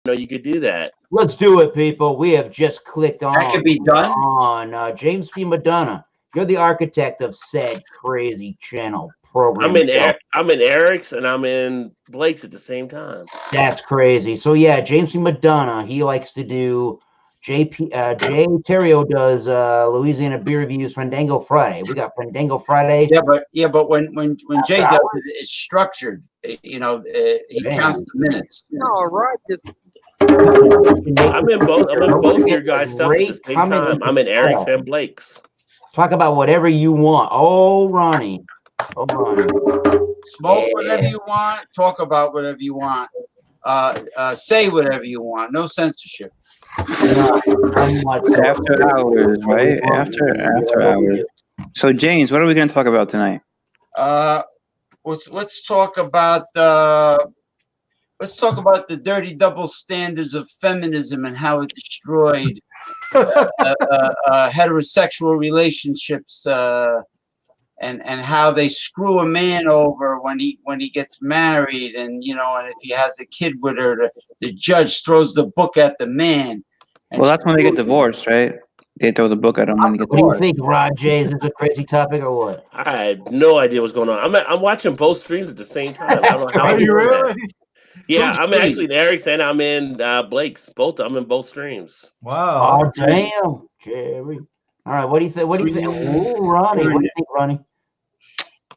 know you could do that. Let's do it, people. We have just clicked on. That could be done. On James P. Madonna. You're the architect of said crazy channel program. I'm in Eric's and I'm in Blake's at the same time. That's crazy. So yeah, James P. Madonna. He likes to do. Jay Terrio does Louisiana beer reviews Fandango Friday. We got Fandango Friday. Yeah, but when Jay does it, it's structured. He counts the minutes. All right. I'm in both your guys' stuff at the same time. I'm in Eric's and Blake's. Talk about whatever you want. Oh, Ronnie. Smoke whatever you want. Talk about whatever you want. Say whatever you want. No censorship. After hours, right? After hours. So, James, what are we going to talk about tonight? Let's talk about the dirty double standards of feminism and how it destroyed heterosexual relationships, and how they screw a man over when he gets married, and and if he has a kid with her, the judge throws the book at the man. Well, that's when they get divorced, right? They throw the book at them when they get divorced. What do you think, Rod J? Is this a crazy topic or what? I had no idea what's going on. I'm watching both streams at the same time. I don't know how Are you really? Yeah, I'm actually in Eric's and I'm in Blake's. I'm in both streams. Wow. Oh, damn, Jerry. All right, what do you think? Ooh, Ronnie. What do you think, Ronnie?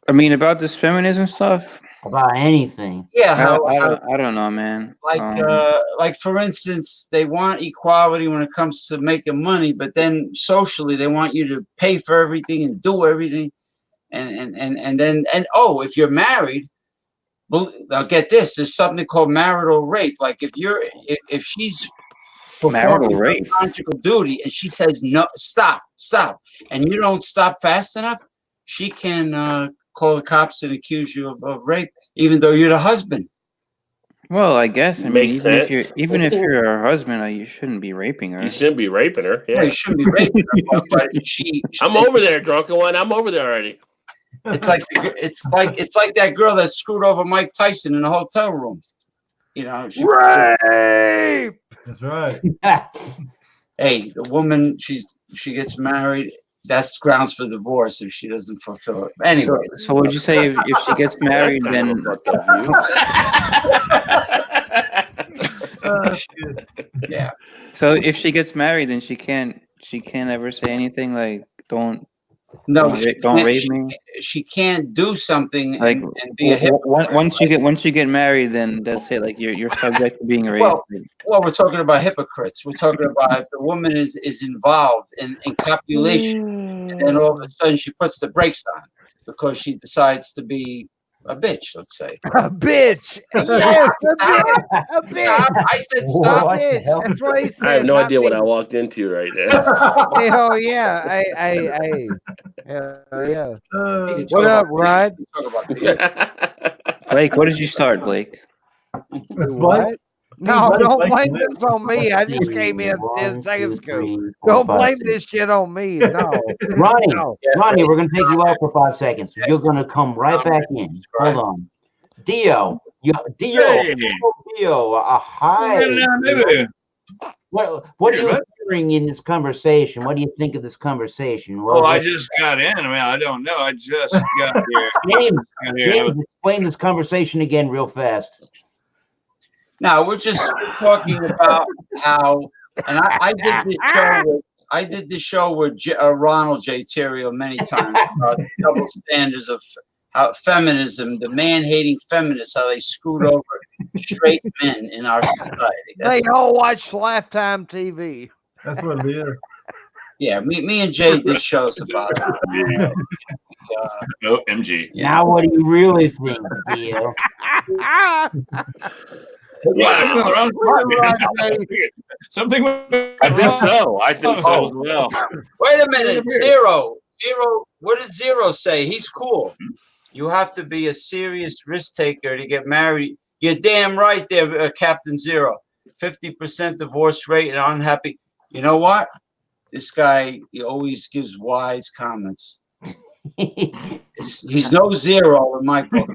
I mean, about this feminism stuff? About anything. Yeah, I don't know, man. Like for instance, they want equality when it comes to making money, but then socially they want you to pay for everything and do everything, and then if you're married, well, now get this: there's something called marital rape. Like if she's marital rape, conjugal duty, and she says no, stop, and you don't stop fast enough, she can call the cops and accuse you of rape, even though you're the husband. Well, I guess Makes sense. Even if you're her husband, you shouldn't be raping her. You shouldn't be raping her. Yeah, you shouldn't be raping her. But I'm over there, drunken one. I'm over there already. It's like that girl that screwed over Mike Tyson in the hotel room. Rape. That's right. Hey, the woman, she gets married. That's grounds for divorce if she doesn't fulfill it. Anyway. So would you say if she gets married, then? Yeah. So if she gets married, then she can't ever say anything like don't rape me. She can't do something like and be a hypocrite. Once you get married, then that's it. Like you're subject to being raped. Well, we're talking about hypocrites. We're talking about if the woman is involved in copulation, and then all of a sudden she puts the brakes on because she decides to be a bitch. Let's say a bitch. Yes, a bitch. I said stop. Bitch. That's what he said. I have no idea what I walked into right now. Hell yeah! Yeah. What up, Rod? Blake, what did you start, Blake? What? No, don't blame this on me. I just came in 10 seconds ago. Don't blame this shit on me. No. Ronnie, we're going to take you out for 5 seconds. You're going to come right back in. Hold on. Dio. Dio. Hi. What are you hearing in this conversation? What do you think of this conversation? Well, I just got in. I mean, I don't know. I just got here. James, explain this conversation again real fast. Now we're talking about how, and I did this show with Ronald J. Terrio many times about the double standards of how feminism, the man-hating feminists, how they screwed over straight men in our society. They all watch Lifetime TV. That's what it is. Yeah, me and Jay did shows about it. OMG. Now, what do you really think, Dio? Wow. Something. I think so. I think so as well. Wait a minute. Zero. What did Zero say? He's cool. You have to be a serious risk taker to get married. You're damn right there, Captain Zero. 50% divorce rate and unhappy. You know what? This guy, he always gives wise comments. He's no zero in my book.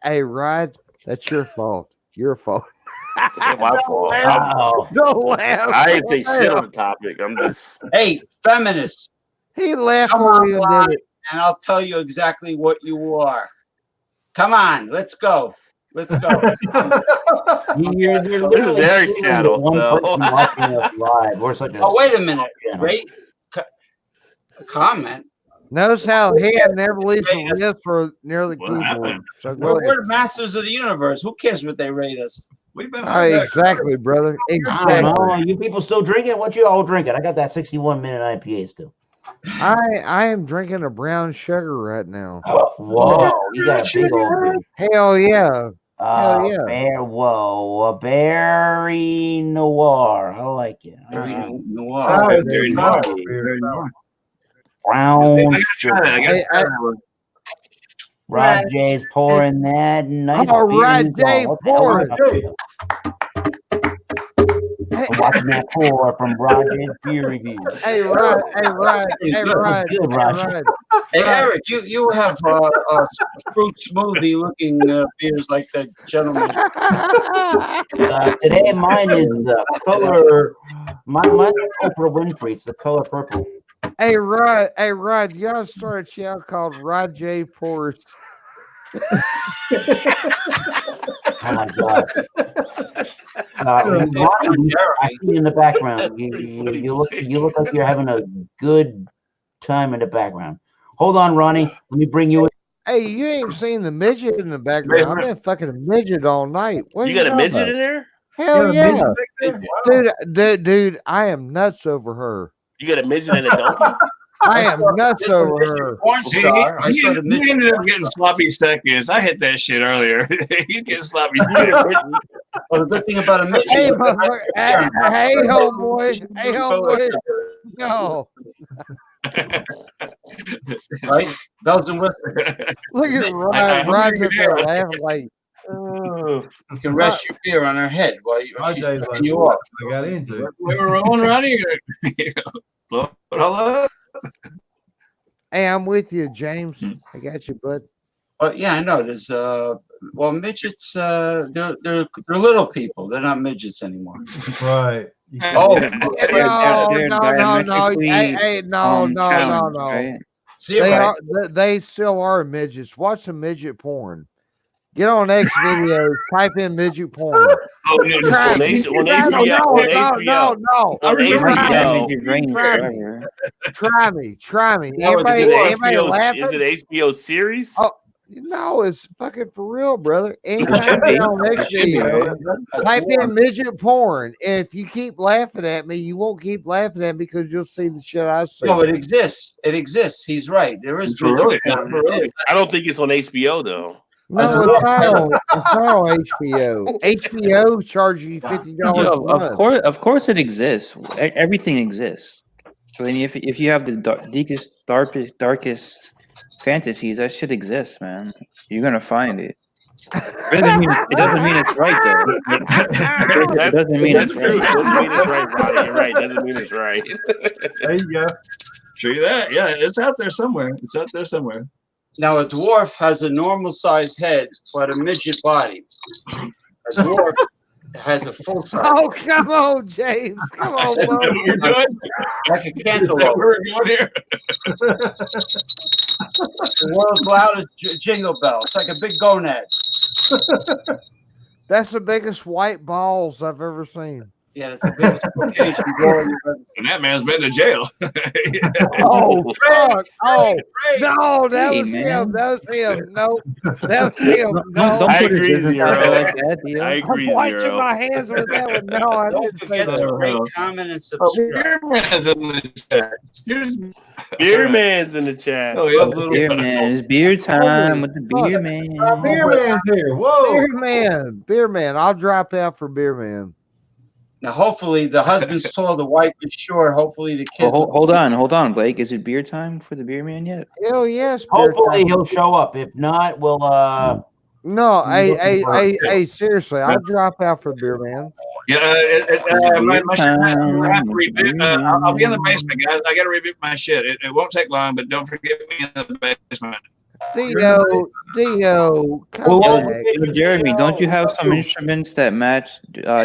Hey, Rod. That's your fault. Your fault. My fault. Wow. Don't laugh. I didn't say shit on the topic. I'm just. Hey, feminists, He laughed come for you and online did it. and I'll tell you exactly what you are. Come on, let's go. Let's go. This is Eric's channel. One So. person watching us live. We're such a Oh, wait a minute. channel. Rate, comment. Notice how he had never leaves the list for near the What keyboard. happened? So go ahead. We're the masters of the universe. Who cares what they rate us? We've been Oh, exactly, brother. I Exactly. don't know. You people still drinking? What you all drinking? I got that 61-minute IPA still. I am drinking a brown sugar right now. Whoa, you got a big old. Hell yeah. Hell yeah. Whoa, a berry noir. I like it. Very Alright. noir. Oh, Very noir. noir. Very noir. Brown I gotta try that. I sugar. gotta try that one. Rod J's pouring that nice. All beer right, in his Jay, mouth. What the hell pour am it. I doing? I'm watching that pour from Rod J's beer reviews. Hey, Rod. Hey, Rod. Hey, Rod. Good, Hey, Roger. Rod. Hey, Eric, you have fruit smoothie looking beers like that gentleman. Today mine is the color. Mine's Oprah Winfrey. It's the color purple. Hey, Rod. Hey, Rod. You gotta start a channel called Rod J Pours. Oh my god! Ronnie, I see you in the background. You look like you're having a good time in the background. Hold on, Ronnie. Let me bring you in. Hey, you ain't seen the midget in the background. I've been fucking a midget all night. What You are got a talking midget about? in there? Hell Yeah, yeah, midget back there? Wow. dude, I am nuts over her. You got a midget and a donkey? I am nuts over her. Porn star. I He saw the midget. ended up getting sloppy seconds. I hit that shit earlier. He's getting sloppy seconds. Well, the good thing about a midget. Hey, motherfucker. Hey, homeboy. Hey, homeboy. No. Right? Bells and whistles. Look at I Ryan. hope Ryan's you're up there there. laughing like, You can rest your beer on her head while she's RJ's picking like, you up. I got into it. We were rolling around here. Blow it all up. hey, I'm with you, James. I got you, bud. But yeah, I know. There's well, midgets. They're little people. They're not midgets anymore. Right. Oh, No, no. Hey, no. challenge, right? zero. They still are midgets. Watch some midget porn. Get on X videos, type in midget porn. Oh, no, Try On it. H- on No, HBO. no. On It might HBO. damage your brain Try me. forever. Try me. No, it's Is Anybody it laughing? Is it HBO series? Oh, no, it's fucking for real, brother. It Anytime should you be. get on X It should be, video, right? type in midget porn. And if you keep laughing at me, you won't keep laughing at me because you'll see the shit I see. No, it exists. It exists. He's right. There is For really? porn. For really? I don't think it's on HBO though. No, it's not on HBO. HBO charges you $50 a month. Of course, it exists. Everything exists. I mean, if you have the darkest fantasies, that shit exists, man. You're gonna find it. It doesn't mean it's right though. It doesn't mean That's it's true. It right. doesn't mean it's right, Ronnie. You're right. It doesn't mean it's right. There you go. True that. Yeah, it's out there somewhere. It's out there somewhere. Now, a dwarf has a normal sized head, but a midget body. A dwarf has a full size. Oh, come on, James. Come on, Is that bro. what you're doing? Like a Is that cantaloupe. where we're going here? The world's loudest jingle bell. It's like a big gonad. That's the biggest white balls I've ever seen. Yeah, that's the biggest Caucasian boy you've ever And that man's been to jail. Oh, fuck. Oh, seen. no, that Hey, was man. him. That was him. No, that was him. Don't No, I put his agree, business Zero. out there like that, Dio. I agree, I'm washing Zero. my hands with that one. No, I Don't didn't say forget that. to rate, comment, and subscribe. Beer man's in the chat. Here's- Beer man's in the chat. Oh, yeah. Beer man, it's beer time with the beer man. Beer man's here. Whoa. Beer man. I'll drop out for beer man. Now, hopefully, the husband's tall, the wife is short. Hopefully, the kids. Oh, hold on, Blake. Is it beer time for the beer man yet? Hell yes. Beer Hopefully time. he'll show up. If not, we'll No, hey, seriously, I'll drop out for beer man. Yeah, my shit, I have to reboot. I'll be in the basement, guys. I got to reboot my shit. It won't take long, but don't forget me in the basement. Dio, come Well, back. Yo, Jeremy, don't you have some instruments that match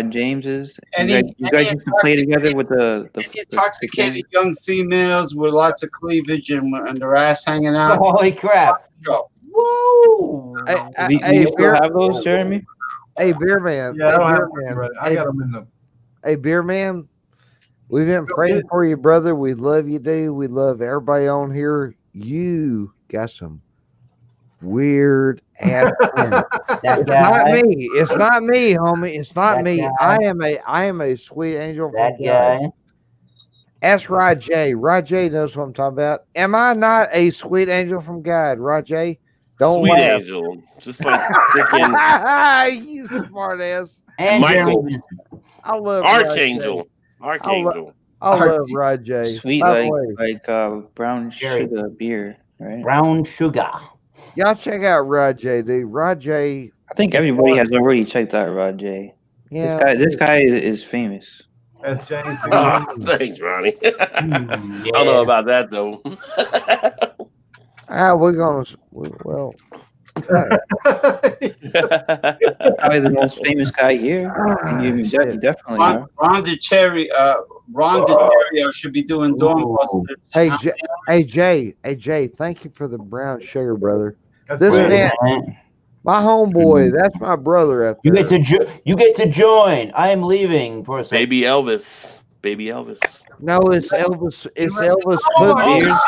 James's? You guys used to play together with the intoxicated young females with lots of cleavage and their ass hanging out. Holy crap! Woo! Do you still have those, Jeremy? Hey, beer man. Yeah, I Hey, don't have beer one man. ready. I got them in the. Hey, beer man. We've been praying for you, brother. We love you, dude. We love everybody on here. You got some weird ass. It's not me. It's not me, homie. It's not me. I am a sweet angel from God. Ask Rajay. Rajay knows what I'm talking about. Am I not a sweet angel from God, Rajay? Don't Sweet laugh. angel, just like freaking You smart ass. And Michael. Jeremy. I love Archangel. Archangel. I love Rajay. Sweet By the way, like brown sugar beer, right? Brown sugar. y'all check out Rajay, dude. Rajay. I think everybody has already checked out Rajay. Yeah. This guy is famous. That's James. Thanks, Ronnie. I don't know about that though. We're gonna. Well. Probably the most famous guy here. You definitely are. Ron DeTerrio should be doing Doombusters. Hey Jay, thank you for the brown sugar, brother. That's This good. man, my homeboy, that's my brother out there. You get to join. I am leaving for a second. Baby Elvis. Baby Elvis. No, it's Elvis. It's Elvis. Elvis.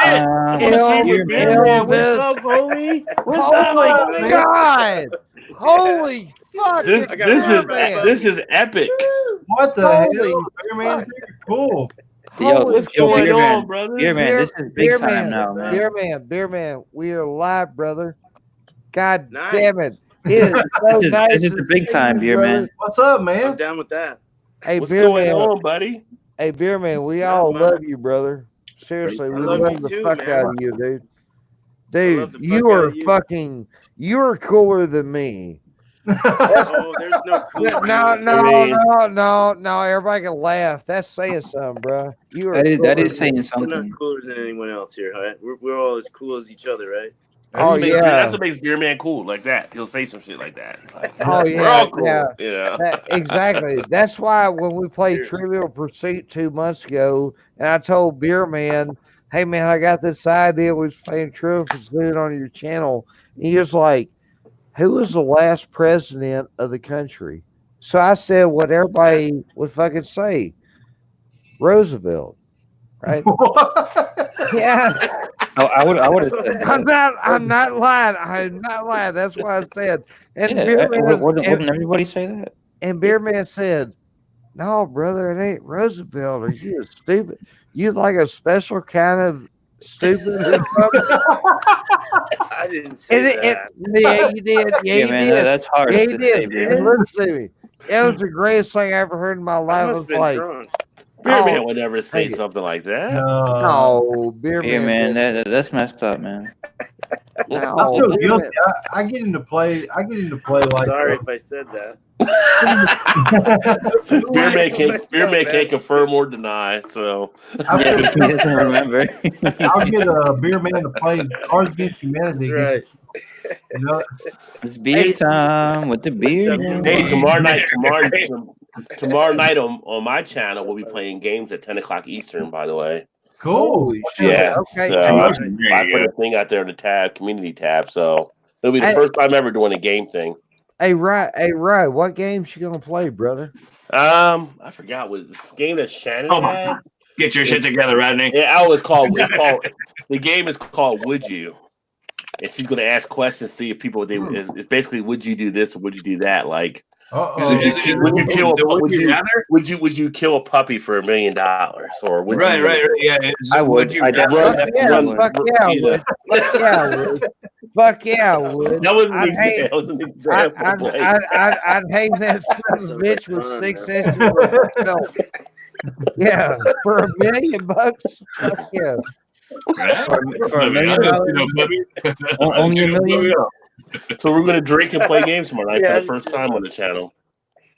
Holy God! Holy fuck! This is epic. What the hell? Holy Beerman's here? Cool. Yo, What's yo, going Beer on, Man. brother? Beer Man, this is big time now, man. Beer man, we are live, brother. God Nice. damn it! It is so nice. This is the big time, Beer brother. Man. What's up, I'm man? down with that. Hey, What's Beer going man. on, buddy? Hey, Beer man, we Yeah, all man. love you, brother. Seriously, we love love you the too, fuck man. out of you, dude. love Dude, the you fuck out are of you. fucking. You are cooler than me. Oh, there's no cool. No. Everybody can laugh. That's saying something, bro. You are. That is cooler saying We're something. not cooler than anyone else here, right? We're all as cool as each other, right? That's what makes Beer Man cool, like that. He'll say some shit like that. It's like, Oh we're yeah, all cool. yeah. Exactly. That's why when we played Trivial Pursuit 2 months ago, and I told Beer Man, "Hey man, I got this idea. We was playing Trivial Pursuit on your channel." And he was like, "Who was the last president of the country?" So I said what everybody would fucking say, Roosevelt, right? Yeah. I would have said that. I'm not lying. I'm not lying. That's what I said. And Yeah, Beer Man, wouldn't everybody say that? and Beer Man said, "No, brother, it ain't Roosevelt. Are you stupid? You like a special kind of stupid?" or something?" I didn't say that. Yeah, you did. Yeah, you man, did. that's hard Yeah, to you say, did. Beer And Man. listen to me. It was the greatest thing I ever heard in my I life. It must was have been like, drunk. Beer Man would never say thank you. something like that. no, Beer Yeah, Man. man, that's messed up, man. I No, feel Beer guilty. Man. I get into play. I get into play like. Sorry if I said that. Beer Man can't confirm or deny. So Yeah, he doesn't remember. I'll get a Beer Man to play Cards Against Humanity. That's right. You know, It's beer time with the beer. hey, tomorrow night on my channel, we'll be playing games at 10 o'clock Eastern. By the way, cool. Holy shit. yeah. Okay. So Hey, I put a thing out there in the tab, community tab. So it'll be the first time ever doing a game thing. Hey, Ray, what games you gonna play, brother? I forgot what this game that Shannon Oh my had. God. Get your shit together, Rodney. Yeah, it's called the game is called Would You? And she's gonna ask questions, see if people it's basically would you do this or would you do that? Like would you kill a puppy for $1 million? Or would Right, yeah. I would. you I definitely Fuck would. yeah, I would. Fuck yeah, I would. That was an example. I'd hang that son of a bitch with 6 inches of milk. Yeah, for $1 million. Fuck yeah. For $1 million? Only $1 million? So we're gonna drink and play games tomorrow night for the first time on the channel.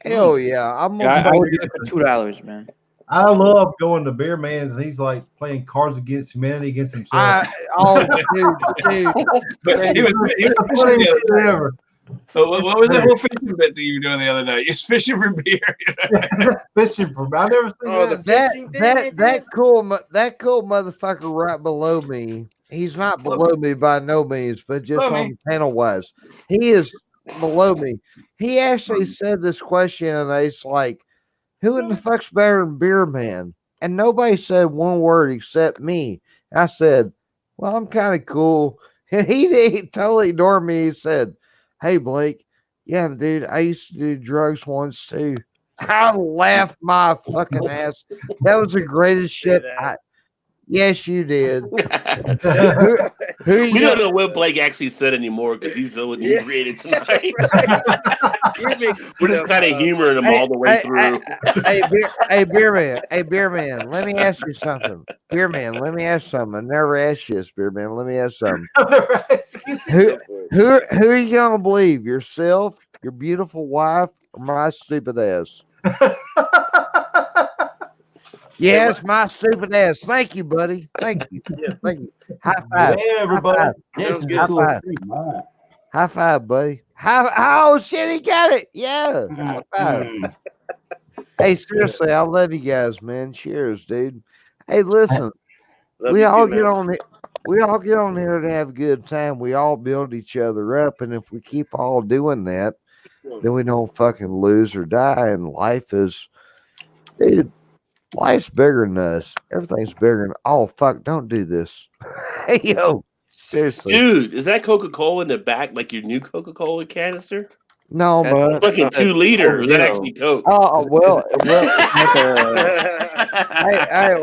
Hell yeah. I would do it for $2, man. I love going to Beer Man's, and he's like playing Cards Against Humanity against himself. Dude. But he was The funniest shit ever. what was that whole fishing bit that you were doing the other night? You're fishing for beer. Fishing for I've never seen that cool motherfucker right below me. He's not below me by no means, but just on panel wise, he is below me. He actually said this question, and it's like, who in the fuck's better than Beer Man? And nobody said one word except me. I said, well, I'm kind of cool. And he totally ignored me. He said, hey, Blake, yeah, dude, I used to do drugs once too. I laughed my fucking ass. That was the greatest shit. Yes, you did. We don't know what Blake actually said anymore because he's so inebriated tonight. We're just kind of humoring him all the way through. Hey, Beer Man, let me ask you something. Beer Man, let me ask something. I never asked you this, Beer Man. Let me ask something. Who are you gonna believe? Yourself, your beautiful wife, or my stupid ass? Yes, my stupid ass. Thank you, buddy. Thank you. Thank you. High five. Hey, everybody. High five, buddy. Oh, shit, he got it. Yeah. High five. Hey, seriously, I love you guys, man. Cheers, dude. Hey, listen. We all get on here to have a good time. We all build each other up. And if we keep all doing that, then we don't fucking lose or die. And life is, dude. Life's bigger than us. Everything's bigger than. Oh fuck! Don't do this. Hey yo, seriously, dude, is that Coca-Cola in the back, like your new Coca-Cola canister? No, man. Fucking 2 liters. Is that actually Coke? Oh well. Hey,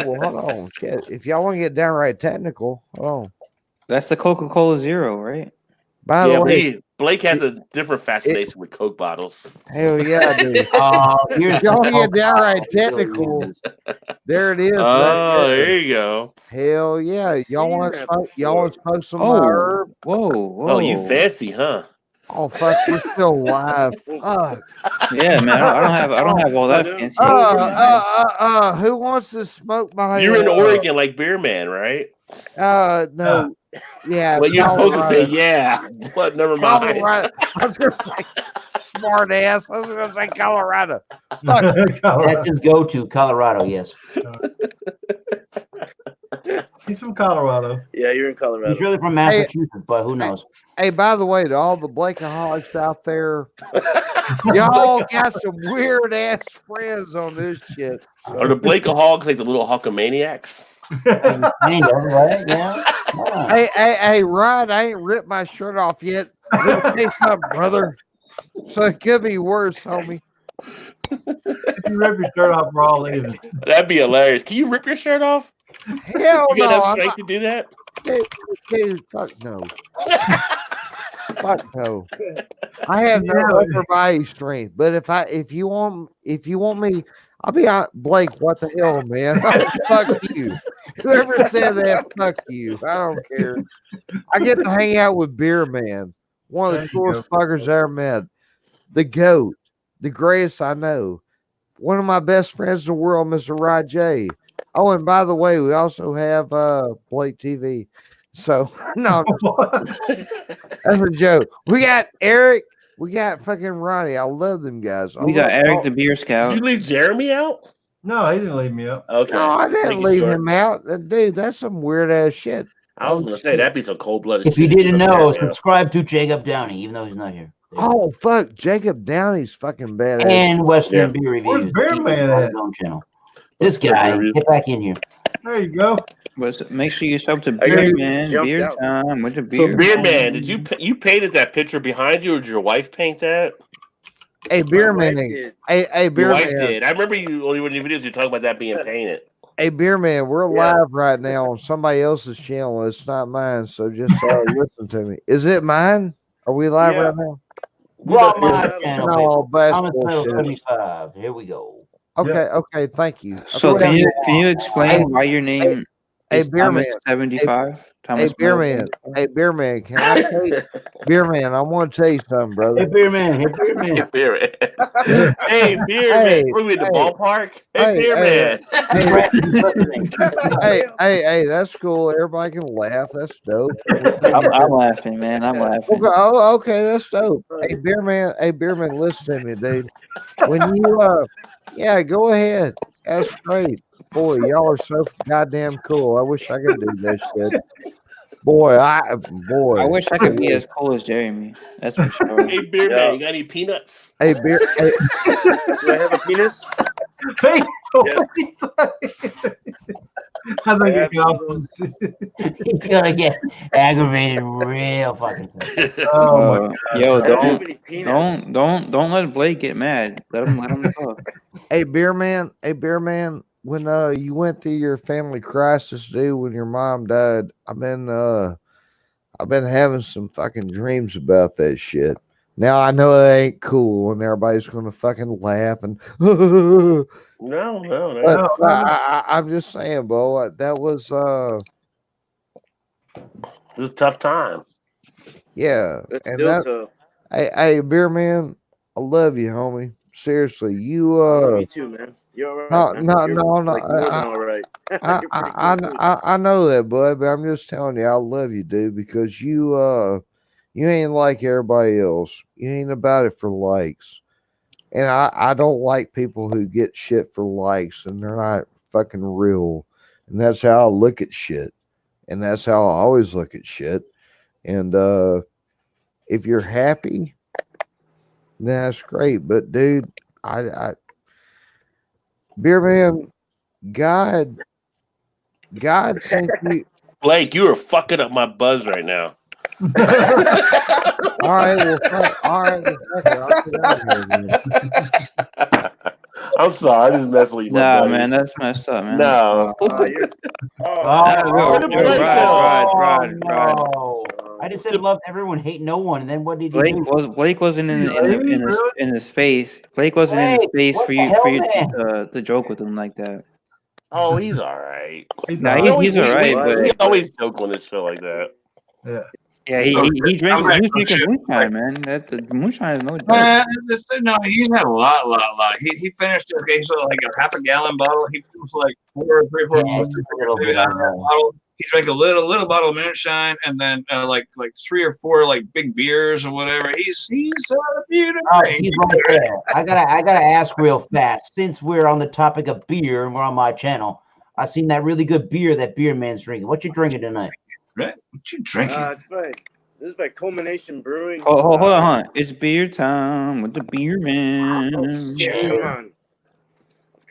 well, hold on. Shit. If y'all want to get downright technical, hold on. That's the Coca-Cola Zero, right? By the way, Blake has a different fascination with Coke bottles. Hell yeah, dude. Here's y'all get downright technical. There it is. Oh, there you go. Hell yeah. Y'all want to smoke? Y'all want to smoke some herb? Whoa. Oh, you fancy, huh? Oh fuck, we're still live. Fuck. Yeah, man. I don't have all that fancy. Who wants to smoke my? You're in Oregon, like Beer Man, right? No. Yeah. Well, you're supposed to say yeah, but never mind. Colorado. I was gonna say smart ass. I was gonna say Colorado. Fuck. That's his go-to, Colorado. Yes. He's from Colorado. Yeah, you're in Colorado. He's really from Massachusetts, but who knows? Hey, by the way, to all the Blakeaholics out there, y'all got some weird ass friends on this shit. Are the Blakeaholics like the little Hulkamaniacs? Right? Yeah. Hey, Rod, I ain't ripped my shirt off yet. Let me take something, brother. So it could be worse, homie. If you rip your shirt off, we're all leaving. That'd be hilarious. Can you rip your shirt off? Hell you got no. enough strength to do that? Dude, fuck no. Fuck no. I have no upper body strength, but if you want me, I'll be on Blake. What the hell, man? Fuck you. Whoever said that, fuck you. I don't care. I get to hang out with Beer Man, one of the coolest fuckers I ever met. The GOAT, the greatest I know. One of my best friends in the world, Mr. Rod J. Oh, and by the way, we also have Blake TV. So no, that's a joke. We got Eric. We got fucking Ronnie. I love them guys. We got Eric the Beer Scout. Did you leave Jeremy out? No, he didn't leave me out. Okay. No, I didn't leave him out. Dude, that's some weird ass shit. I was going to say, that'd be some cold-blooded shit. If you didn't know, subscribe to Jacob Downey, even though he's not here. Oh, fuck. Jacob Downey's fucking badass. And Western Beer Reviews. Where's Bear Man at? His own channel. This guy, get back in here. There you go. Make sure you sub to Beer Man, Beer Time with the beer. So, Beer Man, did you painted that picture behind you, or did your wife paint that? Hey, Beer Man. Hey, Beer Man. Your wife did. I remember you only when the videos you're talking about that being painted. Hey, Beer Man, we're live right now on somebody else's channel. It's not mine, so just listen to me. Is it mine? Are we live right now? We're on my channel. No, 75. Here we go. Okay, okay, thank you. So can you explain why your name Hey, beer man. 75. Hey, beer man. Hey, beer man. Can I tell you, beer man? I want to tell you something, brother. Hey, beer man. Hey, beer man. Hey, beer man. Hey, beer man. Are we at the ballpark? Hey, beer man. Hey, that's cool. Everybody can laugh. That's dope. I'm laughing, man. I'm laughing. Okay, that's dope. Hey, beer man. Hey, beer man. Listen to me, dude. When you yeah, go ahead. That's great. Boy, y'all are so goddamn cool. I wish I could do that shit. Boy, I wish I could be as cool as Jeremy. That's for sure. Hey, beer man, you got any peanuts? Hey, beer. Hey. Do I have a penis? Hey, Yes. I think He's gonna get aggravated real fucking quick. Oh, Yo, don't don't let Blake get mad. Let him talk. Hey, beer man. Hey, beer man. When you went through your family crisis, dude, when your mom died, I've been having some fucking dreams about that shit. Now I know it ain't cool, and everybody's gonna fucking laugh and. No. I'm just saying, Bo. That was It was a tough time. yeah, It's and still that. tough. Hey, beer man, I love you, homie. Seriously, you I love you too, man. You're all right. no, You're like more than all right. You're pretty cool, dude. I know that, bud, but I'm just telling you, I love you, dude, because you ain't like everybody else. You ain't about it for likes. And I don't like people who get shit for likes and they're not fucking real. And that's how I look at shit. And that's how I always look at shit. And if you're happy, then that's great. But dude, I beer man, God sent you. Blake, you are fucking up my buzz right now. All right, well, all right, well, fuck it. I'll get out of here, man. I'm sorry, I just messed with you, my Nah, buddy. man, that's messed up, man. No. Rod. I just said love everyone, hate no one, and then what did you do? Blake wasn't in the space. Blake wasn't in the space for you to joke with him like that. Oh, he's all right. He's all right, but we always joke on this show like that. Yeah, he drank. He was drinking moonshine, man. The moonshine is no joke. No, he's had a lot. He finished he's like a half a gallon bottle. He finished like 4 bottle. He drank a little bottle of moonshine, and then like 3 or 4 like big beers or whatever. He's beautiful. Oh, he's right there. I gotta ask real fast, since we're on the topic of beer and we're on my channel. I seen that really good beer that beer man's drinking. What you drinking tonight? Right? What you drinking? This is by Culmination Brewing. Hold on. It's beer time with the beer man. Oh, shit.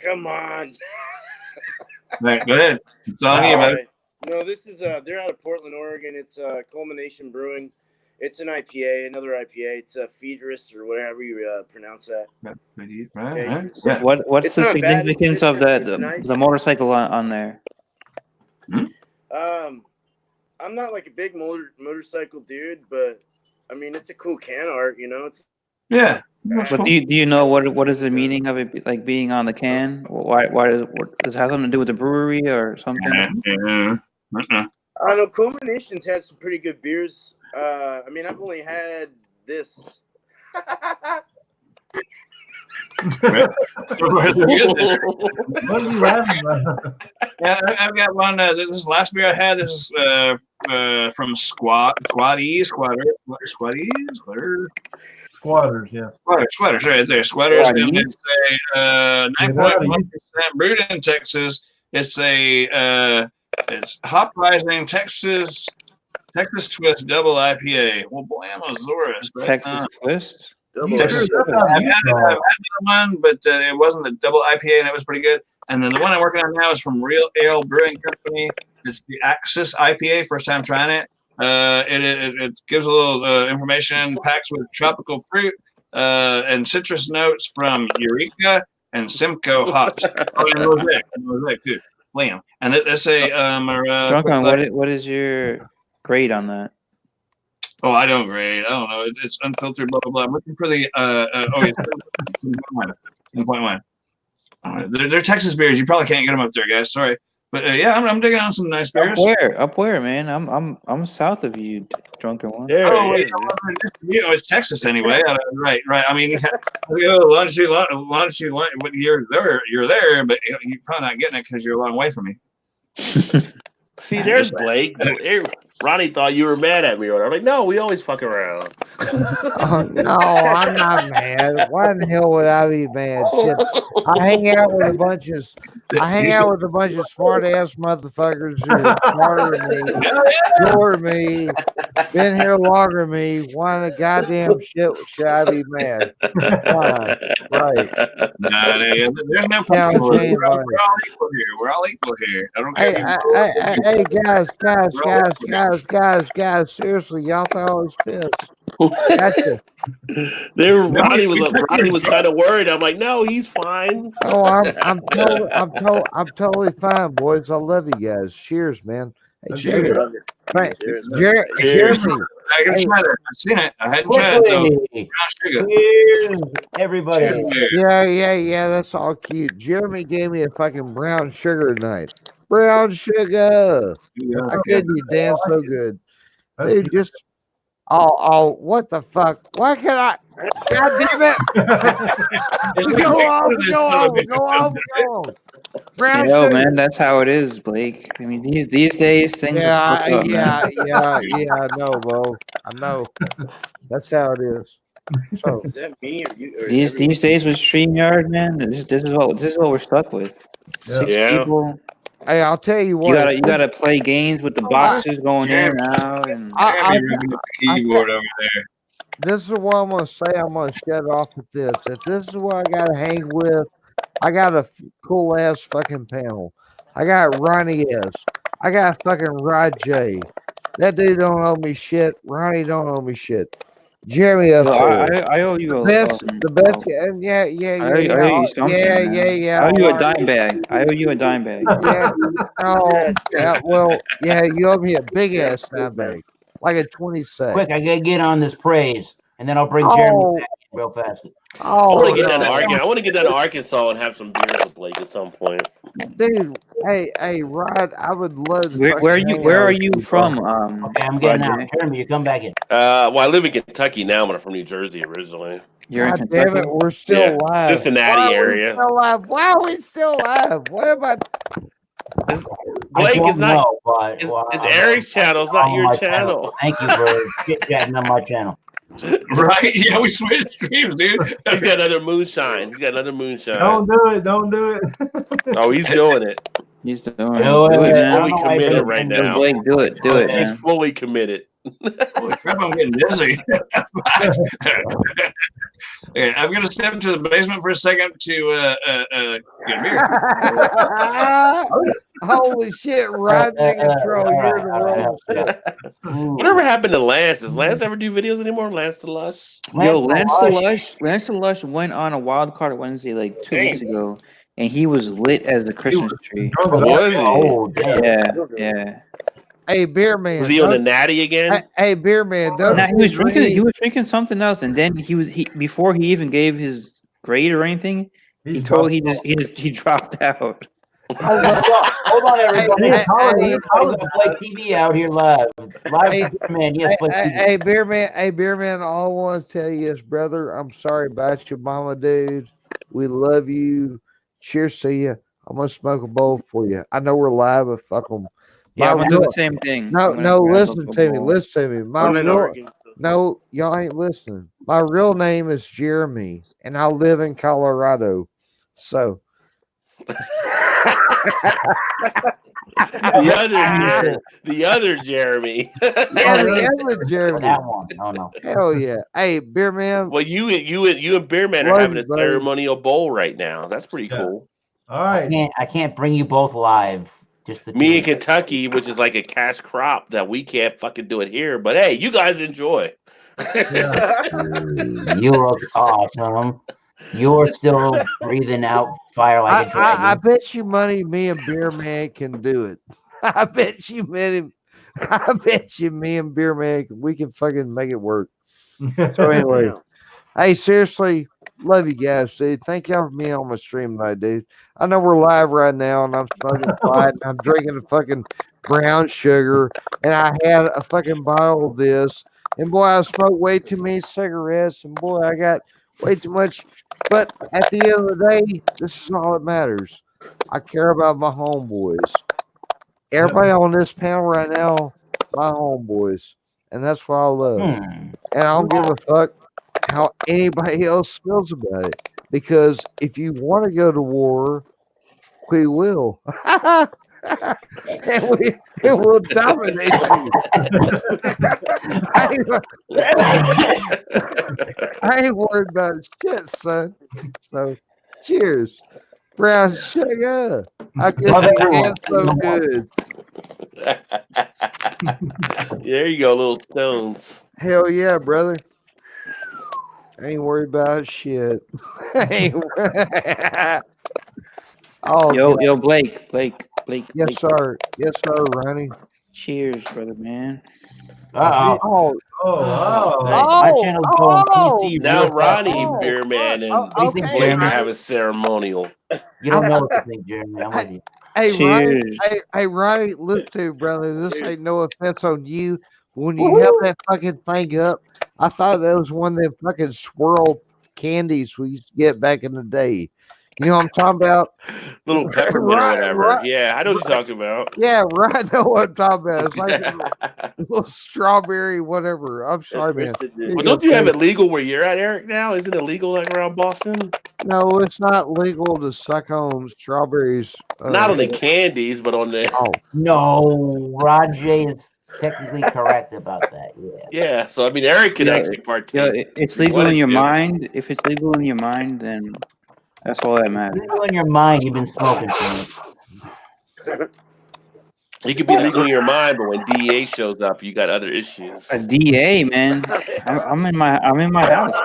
Come on. Right, go ahead. It's on you, man. No, this is they're out of Portland, Oregon. It's Culmination Brewing. It's an IPA, another IPA. It's a Feedrus or whatever you pronounce that. Right. Yeah. What's the significance of that? The motorcycle on there? I'm not like a big motorcycle dude, but I mean it's a cool can art, you know. It's But do you know what is the meaning of it, like being on the can? Why does it have something to do with the brewery or something? I don't know. Culminations has some pretty good beers. I mean, I've only had this. What are you laughing about? Yeah, I've got one. This is the last beer I had. This is from Squatters, yeah. Squatters, right there. Squatters, and it's a 9.1% brewed in Texas. It's it's Hop Rising Texas Twist Double IPA. Well, boy, I'm a Zoris. Texas Twist. I've had one, but it wasn't the double IPA, and it was pretty good. And then the one I'm working on now is from Real Ale Brewing Company. It's the Axis IPA. First time trying it. It gives a little information. Packs with tropical fruit and citrus notes from Eureka and Simcoe hops. Oh, and Mosaic too. Liam. And that's a Drunk on what is your grade on that? Oh, I don't grade. I don't know. It's unfiltered, blah, blah, blah. I'm looking for the, 10.1. They're Texas beers. You probably can't get them up there, guys. Sorry. But yeah, I'm digging on some nice beers. Up where, man? I'm south of you, drunken one. There Oh, it is. it's Texas anyway. Right. I mean, lunch. But you're there, but you're probably not getting it because you're a long way from me. See, there's Blake. Ronnie thought you were mad at me. I'm like, no, we always fuck around. No, I'm not mad. Why in the hell would I be mad? Shit, I hang out with a bunch of smart ass motherfuckers who are smarter than me, older than me, been here longer than me. Why in the goddamn shit should I be mad? Why? Right. Nah, there's no Now, problem. Jane, We're all equal here. We're all equal here. I don't care. Hey, guys, seriously, y'all thought I was pissed. Gotcha. Ronnie was kind of worried. I'm like, no, he's fine. Oh, I'm totally fine, boys. I love you guys. Cheers, man. Hey, cheers. Jeremy. I can try that. I've seen it. I hadn't tried it though. Cheers, everybody. Yeah. That's all cute. Jeremy gave me a fucking brown sugar tonight. Brown sugar. I couldn't you dance so good. Dude, just what the fuck? Why can't I? God damn it! Go on. Brown sugar. Man, that's how it is, Blake. I mean, these days things are fucked up, man. I know, Bo. I know. That's how it is. So is that me or you? Or These days with StreamYard, man, this is what we're stuck with. Six people. Hey, I'll tell you what. You gotta play games with the boxes going in and out, and the keyboard over there. This is what I'm gonna say. I'm gonna shut off with this. If this is what I gotta hang with, I got a cool ass fucking panel. I got Ronnie S. I got fucking Rod J. That dude don't owe me shit. Ronnie don't owe me shit. Jeremy, I owe you the best, and yeah. I owe you something. Yeah. I owe you a dime bag. Yeah. Well, yeah. You owe me a big ass dime bag, like a 20 cent. Quick, I gotta get on this praise, and then I'll bring Jeremy back in real fast. I want to get down to Arkansas and have some beers with Blake at some point. Dude, hey, Rod, I would love to. Where are you from? Okay, I'm getting out. Jeremy, you come back in. Well, I live in Kentucky now, but I'm from New Jersey originally. You're God in Kentucky? damn it, we're still live. Cincinnati area. Why are we still live? What about Blake is not. It's Eric's channel. It's not your channel. Thank you for chit-chatting on my channel. Right? Yeah, we switched streams, dude. He's got another moonshine. Don't do it. Oh, he's doing it. He's doing it. He's fully committed right now. Blake, do it. He's fully committed. Holy crap, I'm getting dizzy. Okay, I'm going to step into the basement for a second to get a beer. Holy shit, Rod's in control. You're the world. Whatever happened to Lance? Does Lance ever do videos anymore? Lance the Lush? Yo, Lance the Lush went on a wild card Wednesday like 2 weeks ago, and he was lit as the Christmas tree. Was he? Oh, damn. Yeah. Hey, beer man. Was he on the natty again? Hey, beer man. He was drinking something else, and then he before he even gave his grade or anything, he dropped out. Hold on, everybody. I'm going to play TV out here live. Beer man. Yes, play TV. Hey, beer man. All I want to tell you is, brother, I'm sorry about your mama, dude. We love you. Cheers to you. I'm gonna smoke a bowl for you. I know we're live, but fuck them. Yeah, I'm gonna do the same thing. No, listen to me. Listen to me. No, y'all ain't listening. My real name is Jeremy, and I live in Colorado. So the other Jeremy. The other Jeremy. That one. Oh no. Hell yeah. Hey, beer man. Well, you and beer man are having a ceremonial bowl right now. That's pretty cool. All right. I can't bring you both live. Just me in Kentucky, which is like a cash crop that we can't fucking do it here. But hey, you guys enjoy. You look awesome. You're still breathing out fire like a dragon. I bet you money me and Beer Man can do it. I bet you me and Beer Man we can fucking make it work. So anyway, Hey, seriously, love you guys, dude. Thank y'all for being on my stream tonight, dude. I know we're live right now, and I'm smoking pot, and I'm drinking a fucking brown sugar, and I had a fucking bottle of this, and boy, I smoked way too many cigarettes, and boy, I got way too much. But at the end of the day, this is all that matters. I care about my homeboys. Everybody on this panel right now, my homeboys, and that's what I love. And I don't give a fuck how anybody else feels about it, because if you want to go to war, we will. and we'll dominate you. I ain't worried about shit, son. So, cheers. Brown sugar. I could get so good. There you go, little stones. Hell yeah, brother. I ain't worried about shit. Oh, yo, Blake. Yes, sir. Yes, sir, Ronnie. Cheers, brother, man. Oh, My channel's going PC. Now real Ronnie, fast. Beer Man, and Okay. Blake are having ceremonial. You don't know what to think, Jeremy. I'm with you. Hey, Ronnie. Cheers. Hey, Ronnie, look too, brother. This ain't no offense on you. When you held that fucking thing up, I thought that was one of them fucking swirl candies we used to get back in the day. You know what I'm talking about? Little peppermint or whatever. Yeah, I know what you're talking about. Yeah, right. I know what I'm talking about. It's like a little strawberry, whatever. I'm sorry, man. Well, don't you have it legal where you're at, Eric? Now, isn't it legal like around Boston? No, it's not legal to suck on strawberries. Not on the candies, but on the. Oh no, Rajay is technically correct about that. Yeah. Yeah. So I mean, Eric could actually partake. It's legal in your mind. If it's legal in your mind, then that's all that matters. Legal in your mind, you've been smoking for You could be legal in your mind, but when DEA shows up, you got other issues. A DA, man. I'm in my house,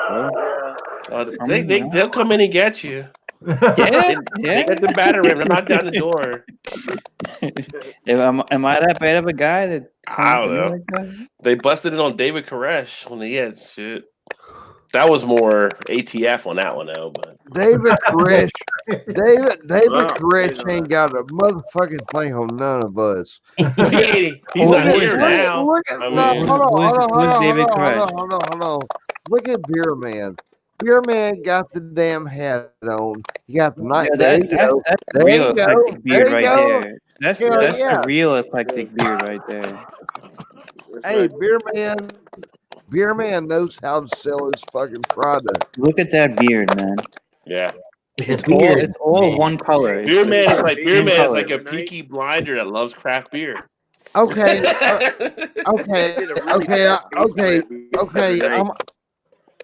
bro. They'll come in and get you. Yeah. They got the battery. They're not down the door. Am I that bad of a guy that? I don't know. Like that? They busted it on David Koresh when he had shit. That was more ATF on that one, though. But David Koresh, Koresh ain't got a motherfucking thing on none of us. He's not here now. Look at, hold on. Look at Beer Man. Beer Man got the damn hat on. He got the night. That's real eclectic beard right there. That's the real eclectic beard right there. Hey, Beer Man knows how to sell his fucking product. Look at that beard, man. Yeah. It's all one color. Beer Man is like a Peaky Blinder that loves craft beer. Okay.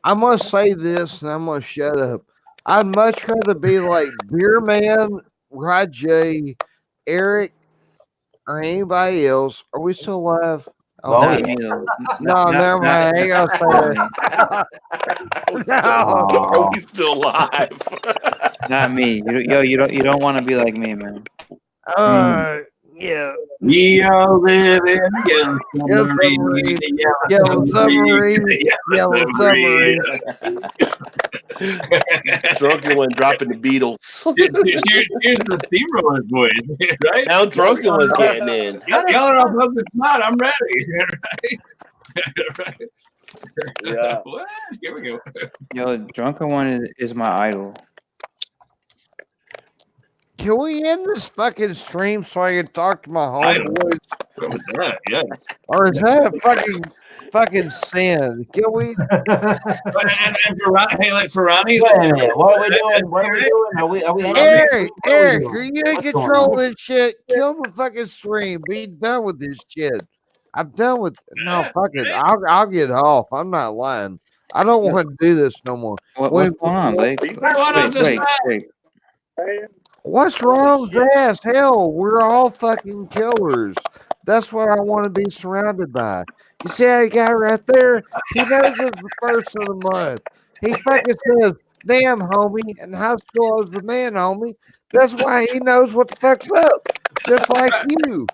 I'm gonna say this, and I'm gonna shut up. I'd much rather be like Beer Man, Rajay, Eric, or anybody else. Are we still alive? Oh, yeah. No, never mind. I ain't gonna say that. Are we still alive? Not me. You don't want to be like me, man. Yeah. We all live in yellow submarine. Yellow submarine. Yellow submarine. Drunken one dropping the Beatles. Here's the steamroller voice, right? Now Drunken one's getting in. Y'all are all above the spot. I'm ready. Right? Yeah. What? Here we go. Yo, Drunken one is my idol. Can we end this fucking stream so I can talk to my homeboys? Yeah. Or is that a fucking sin? Can we? and for Ronnie, What are we doing? Are we Eric, are you in control of this shit? Kill the fucking stream. Be done with this shit. I'm done with no fuck it. I'll get off. I'm not lying. I don't want to do this no more. What's going on, Blake? Wait. What's wrong with that? Hell, we're all fucking killers. That's what I want to be surrounded by. You see how he got right there? He knows it's the first of the month. He fucking says, damn, homie. In high school, I was the man, homie. That's why he knows what the fuck's up. Just like you.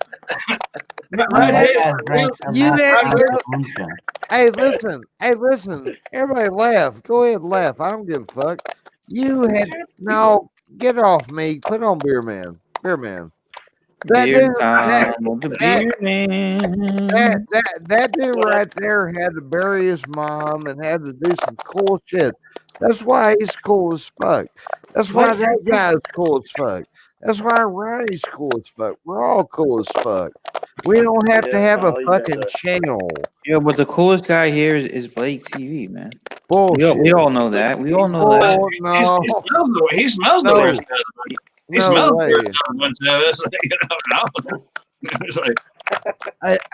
Hey, listen. Everybody laugh. Go ahead and laugh. I don't give a fuck. You had no. Get off me. Put on Beer Man. Beer Man. That dude right there had to bury his mom and had to do some cool shit. That's why he's cool as fuck. That's why that guy's cool as fuck. That's why Ronnie's cool as fuck. We're all cool as fuck. We don't have to have a fucking channel. Yo, but the coolest guy here is Blake TV, man. Bullshit. We all know that. We all know that. No. He smells the worst. He smells the worst of us. It's like,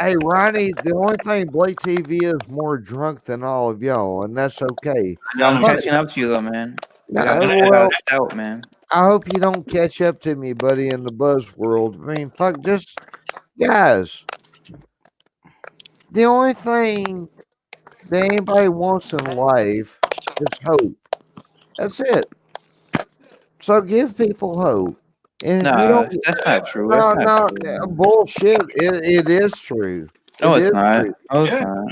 hey, Ronnie, the only thing Blake TV is more drunk than all of y'all, and that's okay. I'm catching up to you, though, man. Out, man. I hope you don't catch up to me, buddy, in the buzz world. I mean, fuck, just guys. The only thing that anybody wants in life is hope. That's it. So give people hope. And no, that's not true. No, bullshit. It is true. No, it's not. No, it's not.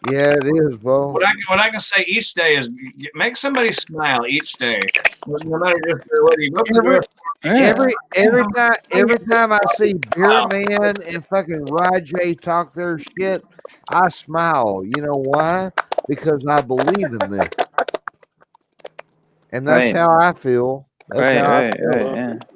Yeah, it is, bro. What I can say each day is make somebody smile each day. No matter whether you go to every time I see Beer Man and fucking Rajay talk their shit, I smile. You know why? Because I believe in them. And that's how I feel. That's right.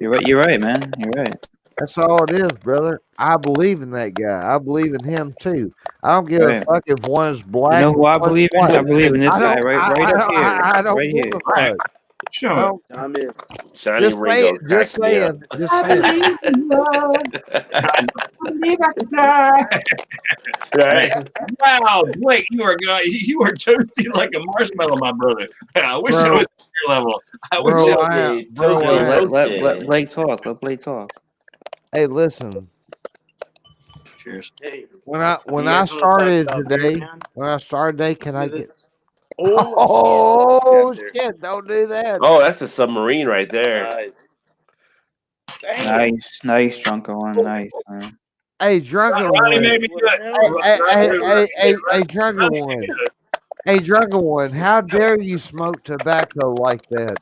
Yeah, you're right, man. You're right. That's all it is, brother. I believe in that guy. I believe in him too. I don't give a fuck if one is black. You know who I believe in? I believe in this guy right up here. I don't right give a fuck. Sure. Just saying. Right. Wow, Blake, you are toasty like a marshmallow, my brother. I wish I was at your level. Let Blake talk. Let Blake talk. Hey, listen. Cheers. When I started today, can I get? Oh shit! Don't do that. Oh, that's a submarine right there. Nice, drunken one. Nice, man. Hey, drunken one. Hey, drunken one. Hey, drunken one. How dare you smoke tobacco like that?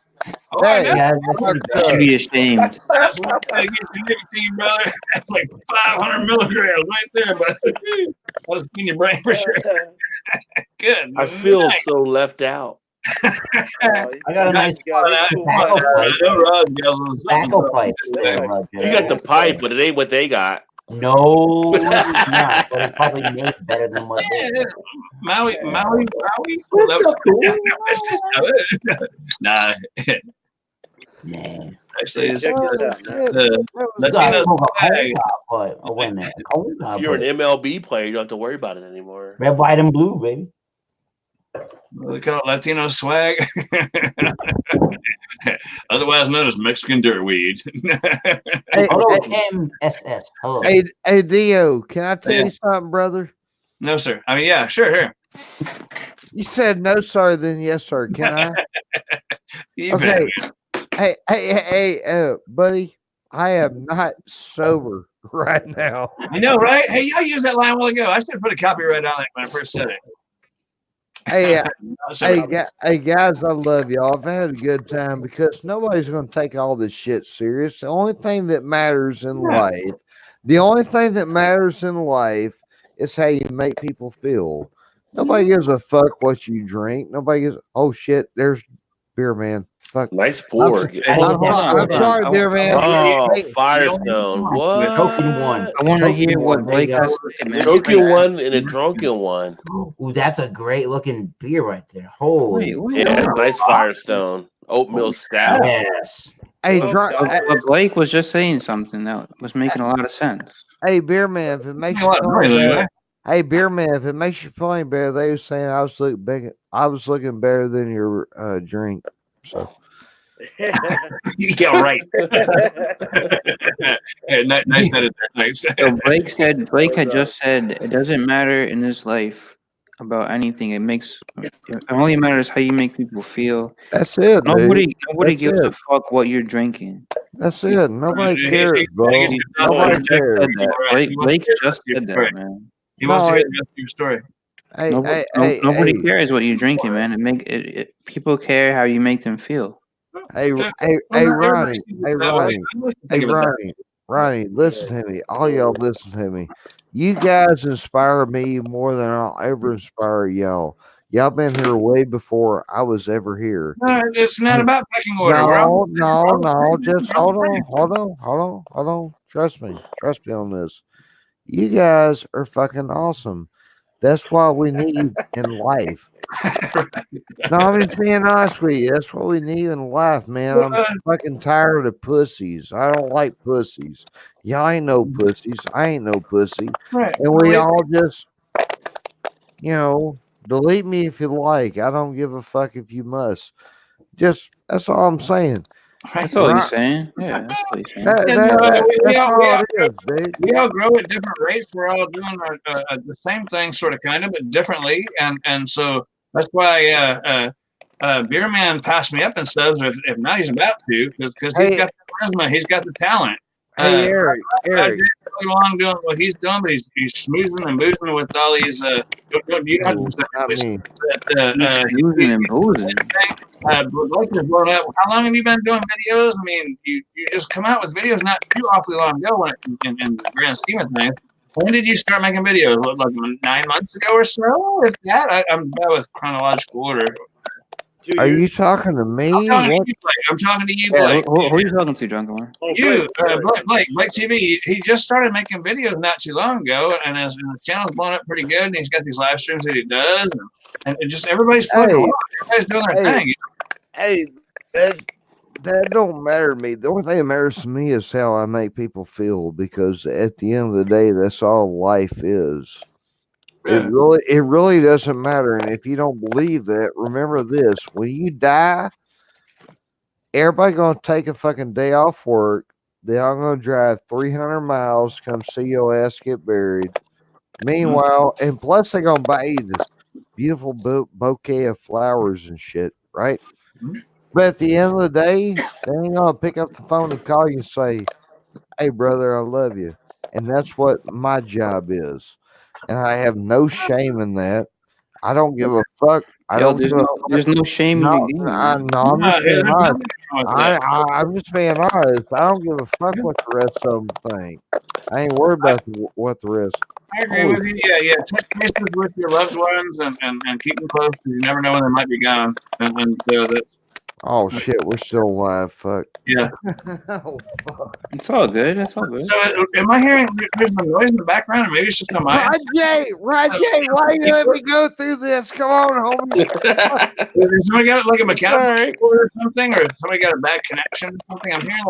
You should be ashamed. That's what I get your nicotine, brother. That's like 500 milligrams right there, but I'll just in your brain for sure. Good. I feel so left out. I got a nice tobacco pipe. You got the pipe, but it ain't what they got. No, it's not. But it's probably made better than what they got. Maui. Nah. Actually, it's If you're an MLB player, you don't have to worry about it anymore. Red, white, and blue, baby. We call it Latino swag. Otherwise known as Mexican dirtweed. MSS. Hello. Hey, Dio, can I tell you something, brother? No, sir. I mean, yeah, sure. You said no, sir, then yes, sir. Can I? Okay. Hey, buddy, I am not sober right now. I know, right? Hey, I used that line a while ago. I should have put a copyright on it when I first said it. Hey, guys, I love y'all. I've had a good time because nobody's going to take all this shit serious. The only thing that matters in life is how you make people feel. Nobody gives a fuck what you drink. Nobody gives. Oh shit, there's Beer Man. Fuck. Nice pour. I'm sorry, Beer Man. Oh, Firestone. What? Choking one. I want to hear what Blake has to say. Choking one and a drunken one. Ooh, that's a great looking beer right there. Holy. Yeah, nice Firestone. Oatmeal stout. Yes. Hey, but Blake was just saying something that was making a lot of sense. Hey, Beer Man, if it makes you feel better, hey, Beer Man, if it makes you feel any better, they were saying I was looking better than your drink. So. Yeah, right. Nice edit there. Nice. So Blake had just said it doesn't matter in this life about anything. It only matters how you make people feel. That's it. Nobody gives a fuck what you're drinking. That's it. Nobody He- cares, he- bro. he- Nobody Just cares. said that. Blake just said that, man. He wants to No, hear the rest of your story. Hey, Nobody hey, cares what you're drinking, man. People care how you make them feel. hey, Yeah. hey, Well, hey, not everybody Ronnie, sees it hey, that way. Ronnie, I like to hey, think of it that way. Ronnie, listen to me. All y'all listen to me. You guys inspire me more than I'll ever inspire y'all. Y'all been here way before I was ever here. No, it's not about pecking order. We're all No. Just hold on. Trust me on this. You guys are fucking awesome. That's what we need in life. No, I'm just being honest with you. That's what we need in life, man. I'm fucking tired of pussies. I don't like pussies. Y'all ain't no pussies. I ain't no pussy. Right. And we all just, delete me if you like. I don't give a fuck if you must. Just that's all I'm saying. That's all he's saying. Yeah, that's all he's saying. We That's all it is, dude. we all grow at different rates. We're all doing the same thing, sort of, kind of, but differently. And so that's why Beer Man passed me up and stuff. If not, he's about to, because he's got the charisma, he's got the talent. Hey, Eric. Going along doing what he's doing, but he's smoozing and boozing with all these. You don't have to Not me. Snoozing and boozing. Blake has blown up. How long have you been doing videos? I mean, you just come out with videos not too awfully long ago in the grand scheme of things. When did you start making videos? What, like 9 months ago or so? If that, I'm bad with chronological order. Are you talking to me? I'm talking to you, Blake. Who are you talking to, Drunken? You, Blake TV. He just started making videos not too long ago, and his channel's blown up pretty good. And he's got these live streams that he does, and just everybody's putting along. Everybody's doing their thing. Hey, that don't matter to me. The only thing that matters to me is how I make people feel, because at the end of the day, that's all life is. Yeah. It really doesn't matter. And if you don't believe that, remember this: when you die, everybody gonna take a fucking day off work. They all gonna drive 300 miles, come see your ass get buried. Meanwhile, and plus they gonna buy you this beautiful bouquet of flowers and shit, right? But at the end of the day, they ain't gonna pick up the phone and call you and say, "Hey, brother, I love you," and that's what my job is. And I have no shame in that. I don't give a fuck. There's no shame in your game. I'm just being honest. I'm just being honest. I don't give a fuck what the rest of them think. I ain't worried about what the rest. I agree with you. Yeah. Touch bases with your loved ones and keep them close, because you never know when they might be gone. And that's. Oh shit, we're still alive. Fuck. Yeah. Oh fuck. It's all good. It's all good. So, am I hearing there's some noise in the background, or maybe it's just on my end? Rajay, why you let me go through this? Come on, homie. Has somebody got like a mechanical keyboard or something, or somebody got a bad connection or something? I'm hearing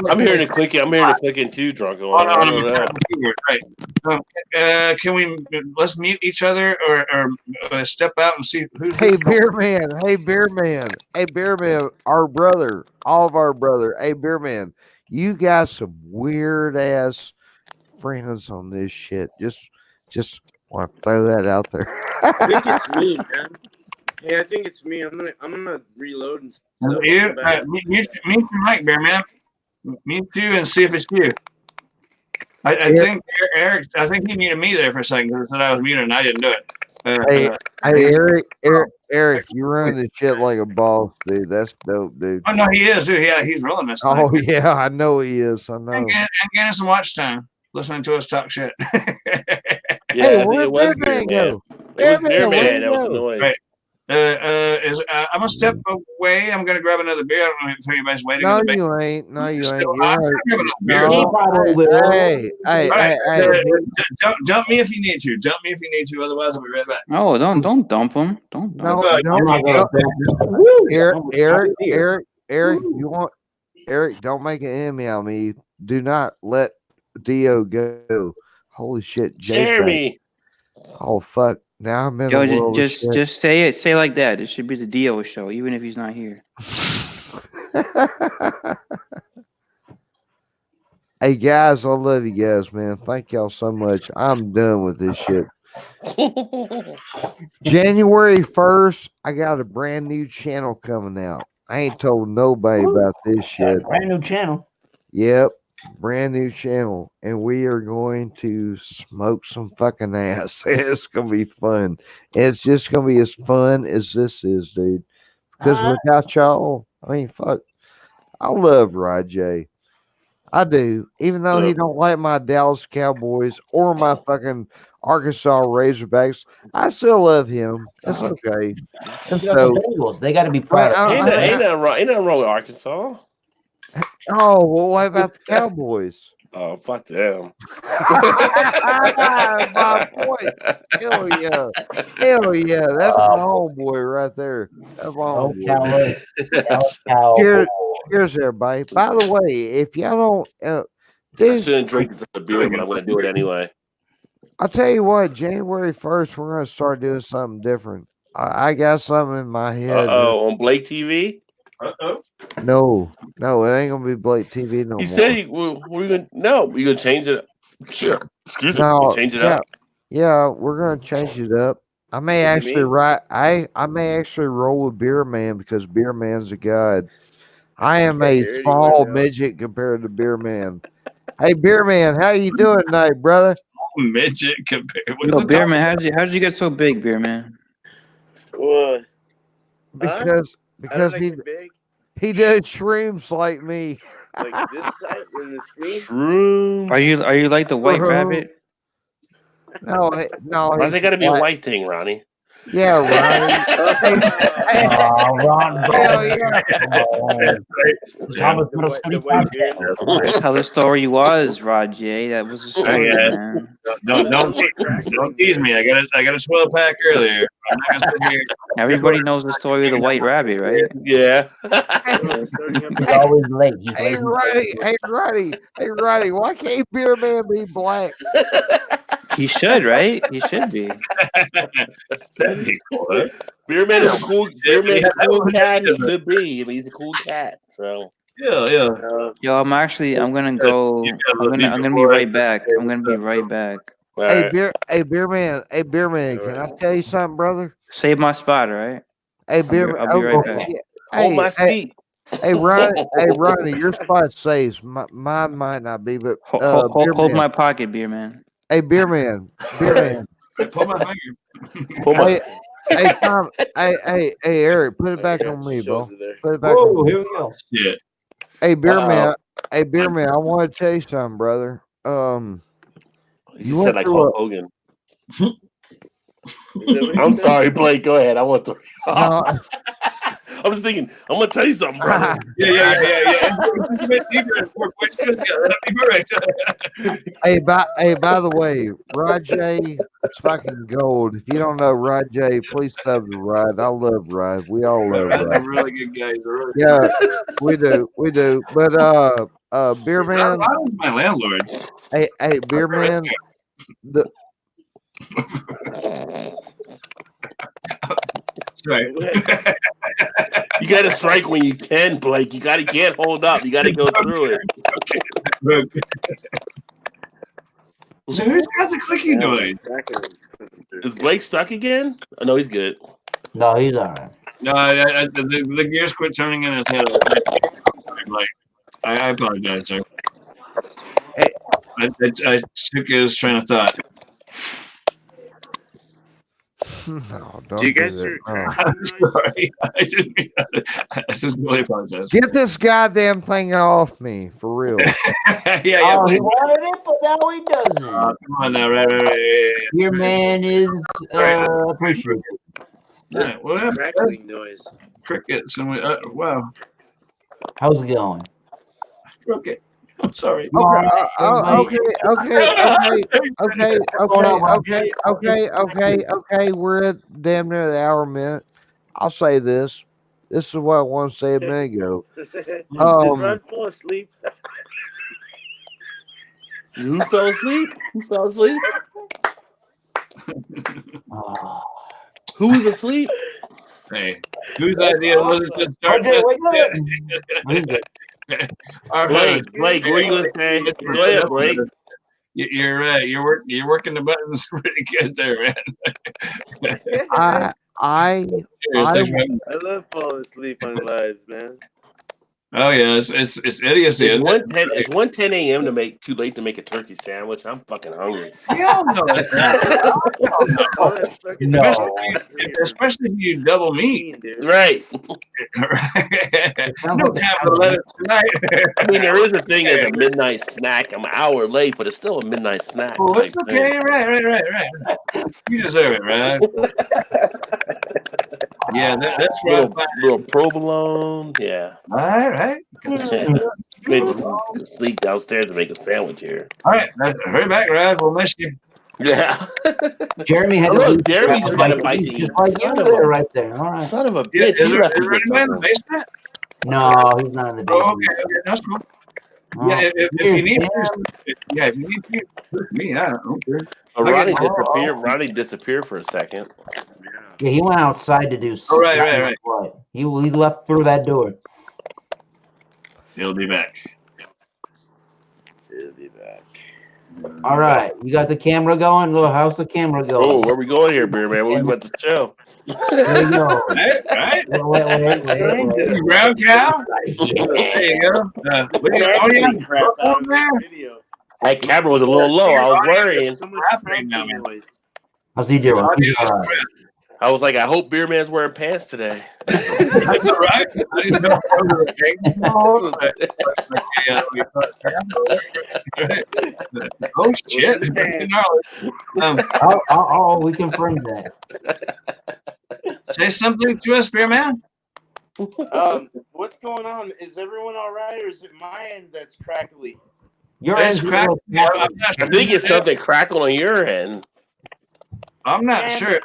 I'm hearing it clicking. I'm hearing it clicking too, Drunken. On a mechanical keyboard, right? Let's mute each other or step out and see who's. Hey, Beer Man, our brother, all of our brother. Hey, Beer Man, you got some weird ass friends on this shit. Just want to throw that out there. I think it's me, man. Hey, I think it's me. I'm gonna reload and stuff. Mute your mic, Bear Man. Mute you and see if it's you. I think Eric. I think he muted me there for a second because I said I was muted and I didn't do it. Hey, Eric, you run this shit like a boss, dude. That's dope, dude. Oh no, he is, dude. Yeah, he's rolling this thing. Oh yeah, I know he is. I know. And getting some watch time, listening to us talk shit. Yeah, it was Beer Man. It was Beer Man. That was the noise. Right. I'm gonna step away. I'm gonna grab another beer. I don't know if anybody's waiting. No, you ain't. No, you ain't. Dump me if you need to. Dump me if you need to. Otherwise, I'll be right back. No, don't dump him. Don't. Eric, you want Eric? Don't make an enemy out of me. Do not let Dio go. Holy shit, Jeremy. Oh fuck. Now I'm in a world just say it. Say like that. It should be the Dio show, even if he's not here. Hey guys, I love you guys, man. Thank y'all so much. I'm done with this shit. January 1st, I got a brand new channel coming out. I ain't told nobody about this shit. Brand new channel. Yep. Brand new channel. And we are going to smoke some fucking ass. It's going to be fun. It's just going to be as fun as this is, dude. Because without y'all, I mean, fuck. I love Rajay. I do. Even though he don't like my Dallas Cowboys or my fucking Arkansas Razorbacks, I still love him. It's okay. And so, the Bengals, they got to be proud. Ain't nothing wrong with Arkansas. oh, well, what about the Cowboys? Oh, fuck them. My point. Hell yeah. Hell yeah. That's my homeboy right there. That's my homeboy. Cheers, everybody. By the way, if y'all don't, I shouldn't drink this beer, but I'm going to do it anyway. I'll tell you what, January 1st, we're going to start doing something different. I got something in my head. On Blake TV? No, it ain't going to be Blake TV no more. He said we're going to change it. Excuse me. No, Change it up. Yeah, we're going to change it up. I may actually I may actually roll with Beer Man because Beer Man's a god. I am a small midget compared to Beer Man. Hey, Beer Man, how you doing tonight, brother? Midget compared. Yo, Beer Man, how'd you get so big, Beer Man? What? Because he does shrooms like me. Like this side in the screen. Shrooms. Are you like the White Rabbit? No. Why's it got to be a white thing, Ronnie? Yeah, Ronnie. Ron, hell yeah. That's how the story was, Rajay. That was the story, man. Don't tease me. I got a 12-pack earlier. I'm not gonna sit here. Everybody knows the story of the White Rabbit, right? Yeah. He's always late. Hey, Roddy, why can't Beer Man be black? He should, right? He should be. That'd be cool. Huh? Beer Man is a cool cat. He could be. I mean, he's a cool cat. So yeah. Yo, I'm gonna go. I'm gonna be right back. I'm gonna be right back. Hey, Beer Man. Can I tell you something, brother? Save my spot, all right? Hey, Beer Man. I'll be right back. Hold my seat. Hey, Ronnie, your spot saves. Mine might not be, but hold my pocket, Beer Man. Hey, Beer Man. Pull my finger. Hey, Tom. Hey, Eric, put it back on me, bro. Put it back Whoa, on me. here we go. Yeah. Hey, Beer Man. Hey, Beer Man. I want to tell you something, brother. You said like Hulk Hogan. I'm sorry, Blake. Go ahead. I want to. I'm just thinking. I'm gonna tell you something, brother. Yeah. Hey, by the way, Rajay is fucking gold. If you don't know Rajay, please sub to Rod. I love Rod. We all love Rod. They're really good guys. Yeah, we do. But Beer Man, Rod's my landlord. Hey, Beer Man. Right. You got to strike when you can, Blake. You can't hold up. You got to go through it. So who's got the clicking noise? Is Blake stuck again? Oh, no, he's good. No, he's all right. No, the gears quit turning in his head. I apologize, sir. I took his train of thought. No, don't do you guys do I'm sorry. I didn't mean that. I just really apologize. Get this goddamn thing off me, for real. yeah. He wanted it, but now he doesn't. Come on now, right. Your man is appreciated. Yeah, what happened? Crackling noise. Crickets and wow. How's it going? Okay. I'm sorry. Okay. We're at damn near the hour minute. I'll say this. This is what I want to say a minute ago. Did Ron fall asleep? Who fell asleep? Who was asleep? Hey, whose idea was it to start this? Blake, what are you gonna say? Go ahead, Blake. You're right. You're working the buttons pretty good there, man. I love falling asleep on lives, man. Oh yeah, it's idiocy. It's 1:10 a.m. to make too late to make a turkey sandwich. I'm fucking hungry. Hell no, it's not. No. Especially if you double meat. Right. Sounds No like time for lettuce tonight. I mean, there is a thing as a midnight snack. I'm an hour late, but it's still a midnight snack. Oh, it's type okay. thing. Right. You deserve it, right? Yeah, that's right. Little provolone. Yeah. Right. Maybe sneak downstairs and make a sandwich here. All right, hurry back, Rod. We'll miss you. Yeah. Jeremy had Look, to Jeremy just got a bite to eat. Like you there, right there. All right. Son of a Yeah, bitch. is He there left me with anybody in the something. basement? No, he's not in the Oh, basement. okay, that's cool. Oh, Yeah, if you need, Sam. if you need me, I don't care. Ronnie disappeared for a second. Yeah, he went outside to do. Oh, right. What? He left through that door. He'll be back. All right, you got the camera going. Look, how's the camera going? Oh, where we going here, beer man? What we about to show? There you go. Right? Wait. Brown cow? Yeah. There you go. What do you got there? That camera was a little low. I was worrying. How's he doing? He's all right. I was like, I hope beer man's wearing pants today. That's all right. I didn't know Oh shit! We confirmed that. Say something to us, beer man. What's going on? Is everyone all right, or is it my end that's crackly? Your It's end's cracked. cracked. I think it's something crackle on your end. I'm not sure.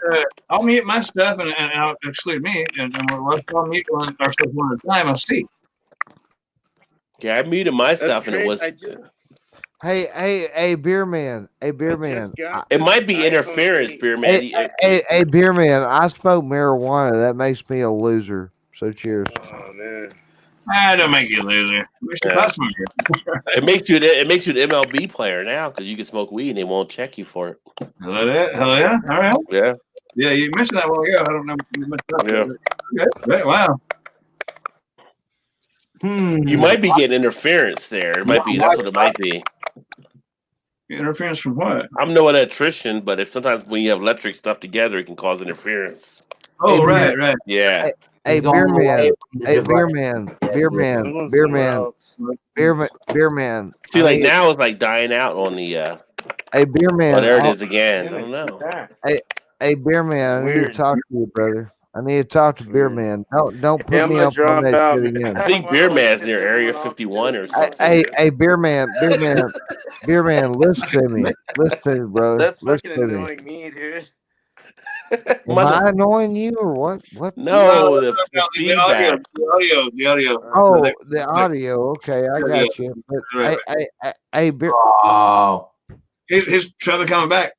I'll mute my stuff and I'll exclude me, and I'll mute one or stuff one at a time. I'll see. Yeah, I muted my stuff and it was. Hey, beer man. Hey, beer man. It might be interference, beer man. Hey, beer man. I smoke marijuana. That makes me a loser. So cheers. Oh man. I don't make you a loser. It makes you an MLB player now because you can smoke weed and they won't check you for it. Is that it? Hell yeah! All right. Yeah. Yeah, you mentioned that a while ago. I don't know much about Yeah. it. Okay. Wow. You might be getting interference there. It might be. That's what it might be. Interference from what? I'm no electrician, but if sometimes when you have electric stuff together, it can cause interference. Oh, right. Yeah. Hey, beer man. Hey, beer man. Beer man. Beer man. Beer man. See, like now it's like dying out on the. Hey, beer man. Oh, there it is again. I don't know. Hey, beer man. I need to talk to you, brother. I need to talk to beer man. Don't put me up on that shit again. I think beer man's near Area 51 or something. Hey, beer man. Listen to me, brother. That's listen fucking to annoying me, dude. Am I annoying you or what? What? No, the audio. The audio. Oh, the audio. Okay, I got you. But, hey, beer. Oh. He's Trevor coming back.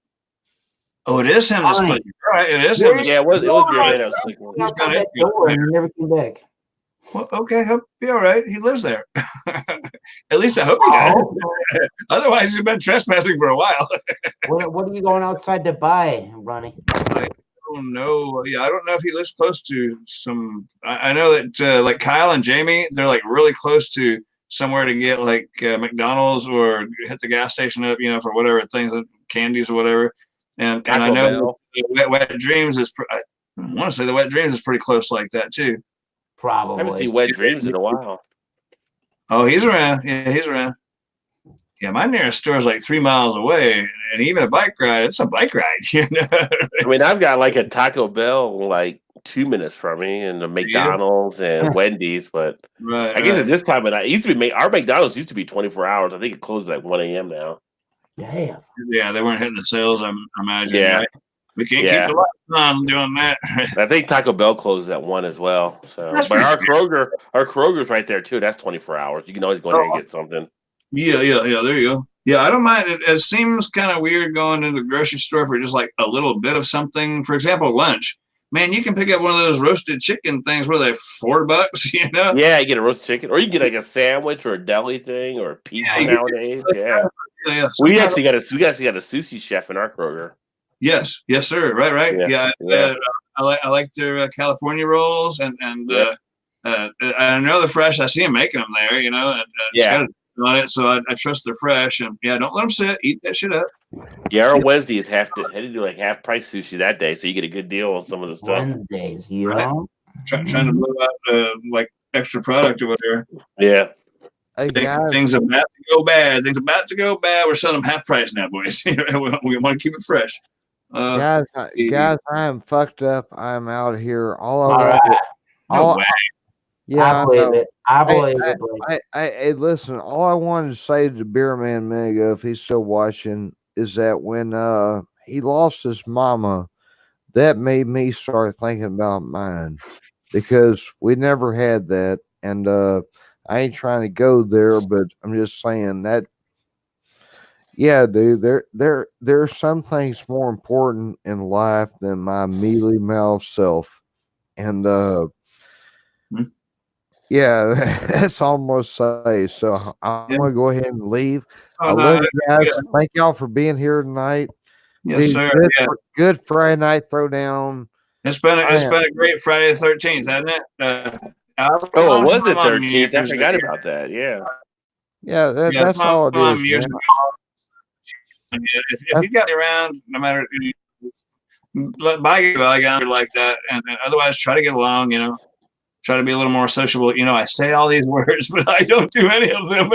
Oh, it is him that's clicking. All right, it is him. Yeah, it was beer man that was clicking. He's got that door and he never came back. Well, okay, he'll be all right. He lives there. At least I hope he does. Otherwise, he's been trespassing for a while. What are you going outside to buy, Ronnie? I don't know. Yeah, I don't know if he lives close to some. I know that like Kyle and Jamie, they're like really close to somewhere to get like McDonald's or hit the gas station up, for whatever things, candies or whatever. And I know Wet Dreams is. I want to say the Wet Dreams is pretty close like that too. Probably. I haven't seen Wet Dreams in a while. Oh, he's around. Yeah, he's around. Yeah, my nearest store is like 3 miles away, and even a bike ride, it's a bike ride, I mean, I've got like a Taco Bell like 2 minutes from me, and a McDonald's and Wendy's, but I guess at this time of night, it used to be our McDonald's used to be 24 hours. I think it closes at 1 a.m. now. Damn. Yeah, they weren't hitting the sales. I imagine. Yeah. Right? We can't keep the lights on doing that. I think Taco Bell closes at 1 as well. So, but our Kroger's right there too. That's 24 hours. You can always go in there and get something. Yeah. There you go. Yeah, I don't mind. It seems kind of weird going into the grocery store for just like a little bit of something. For example, lunch. Man, you can pick up one of those roasted chicken things. What are they, $4? Yeah, you get a roasted chicken, or you can get like a sandwich or a deli thing or a pizza nowadays. Yeah. We actually got a sushi chef in our Kroger. Yes, sir. Right. Yeah. I like their California rolls, and I know they're fresh. I see them making them there, you know. And, it's got on it, so I trust they're fresh. And yeah, don't let them sit. Eat that shit up. Yeah, our Wednesdays had to do like half price sushi that day, so you get a good deal on some of the stuff. Wednesdays, you Right. know. Trying to blow out like extra product or whatever. Yeah. Hey, guys, Things about to go bad. Things about to go bad. We're selling them half price now, boys. we want to keep it fresh. guys, I am fucked up. I'm out here. All right. No way. Yeah, I believe it. I believe it. Blake. Hey, listen. All I wanted to say to the beer man a minute ago, if he's still watching, is that when he lost his mama, that made me start thinking about mine, because we never had that, and I ain't trying to go there, but I'm just saying that. Yeah, dude. There are some things more important in life than my mealy mouth self, and yeah, that's almost say. So I'm gonna go ahead and leave. I love you guys. Thank y'all for being here tonight. Yes, sir. Good Friday night throwdown. It's been a great Friday the 13th, hasn't it? It was the 13th. I forgot about that. Yeah. Yeah, that's all it is. If you got around, no matter buy like that, and otherwise try to get along. You know, try to be a little more sociable. You know, I say all these words, but I don't do any of them.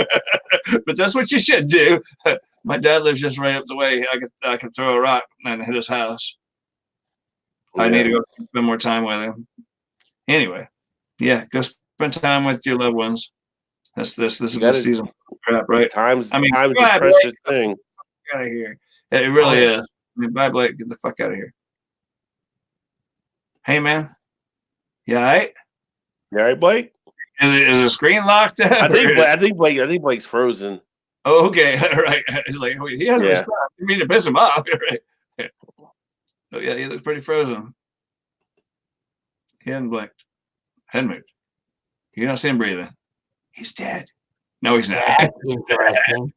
But that's what you should do. My dad lives just right up the way. I could throw a rock and hit his house. I need to go spend more time with him. Anyway, yeah, go spend time with your loved ones. This is the season crap, right? Time's a precious thing. Get out of here. It really is. I mean, bye, Blake. Get the fuck out of here. Hey, man. You all right? You all right, Blake? Is the screen locked up? I think Blake's frozen. Oh, okay. All right. He's like, wait, he hasn't responded. You mean to piss him off? Right. Oh, yeah, he looks pretty frozen. He hadn't blinked. Hadn't moved. You don't see him breathing. He's dead. No, he's not. That's interesting.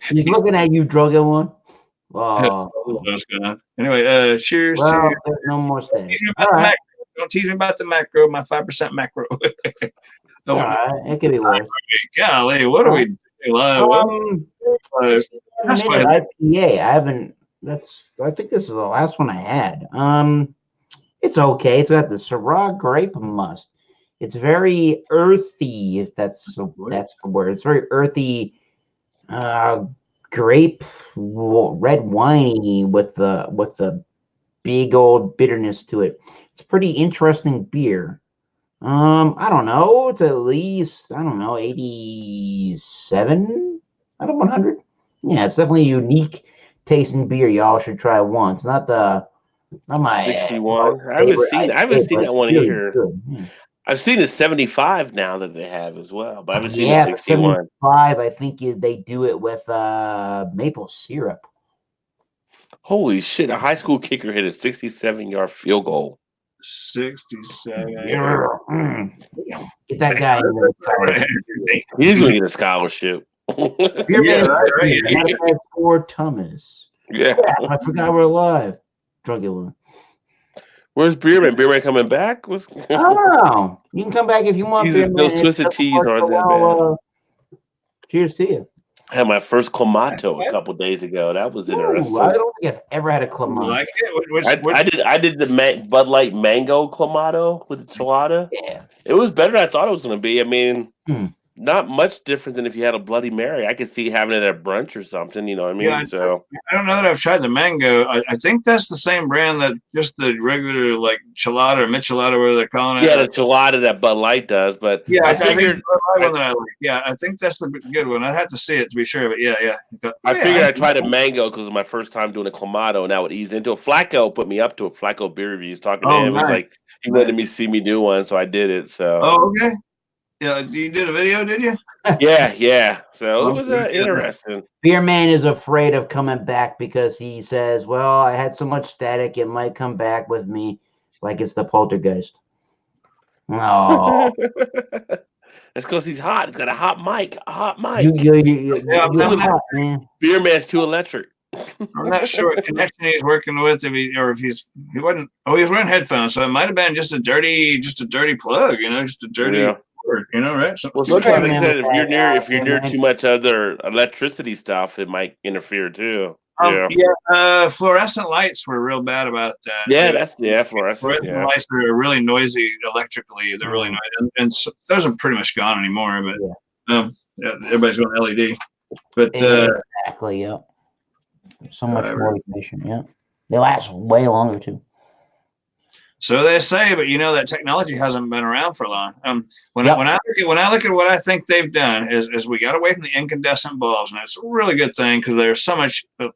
He's looking at you, druggy one. Oh. What's going on? Anyway, cheers to no more steaks. Don't tease me about the macro, my 5% macro. All right, it could be worse. Golly, what are we doing? That's IPA. I haven't. I think this is the last one I had. It's okay. It's got the Syrah grape must. It's very earthy, if that's the word. It's very earthy, grape, red winey with the big old bitterness to it. It's a pretty interesting beer. I don't know. It's at least 87 out of 100. Yeah, it's definitely a unique tasting beer. Y'all should try once. Not my 61. I haven't seen that one either. Yeah. I've seen the 75 now that they have as well, but I haven't seen the 61. 75, I think they do it with maple syrup. Holy shit! A high school kicker hit a 67-yard field goal. 67. Get that guy. He's going to get a scholarship. For Thomas. Yeah. I forgot we're live. Druggy one. Where's Beerman? Beerman coming back? I don't know. You can come back if you want. Those twisted teas aren't that bad. Cheers to you. I had my first Clamato a couple days ago. That was interesting. I don't think I've ever had a Clamato. Like it? I did the Bud Light Mango Clamato with the Chelada. Yeah. It was better than I thought it was going to be. I mean, not much different than if you had a Bloody Mary. I could see having it at brunch or something. You know what I mean? Yeah, so I don't know that I've tried the mango. I think that's the same brand that just the regular like Chelada or Michelada, whatever they're calling it. Yeah, the Chelada that Bud Light does. But yeah, I figured one that I like. Yeah, I think that's a good one. I'd have to see it to be sure, but yeah. I figured I'd try the mango because it was my first time doing a Clamato, and I would ease into it. Flacco put me up to it. Flacco beer reviews talking to him. Nice. It was like he wanted me to see me do one, so I did it. So okay. Yeah, you did a video, did you? Yeah. So it was interesting. Beer Man is afraid of coming back because he says, well, I had so much static, it might come back with me like it's the poltergeist. Oh. That's because he's hot. He's got a hot mic. You're hot, man. Beer Man's too electric. I'm not sure what connection he's working with, if he wasn't. Oh, he was wearing headphones, so it might have been just a dirty plug, just a dirty cord, right? Well, sometimes they said if you're near too much other electricity stuff, it might interfere too. Fluorescent lights were real bad about that. Yeah, fluorescent lights are really noisy electrically. They're really noisy, and so those are pretty much gone anymore. But everybody's going LED. But exactly, yeah. So much more efficient, yeah. They last way longer too. So they say, but that technology hasn't been around for long. When I look at what I think they've done is we got away from the incandescent bulbs, and it's a really good thing because there's so much. I'm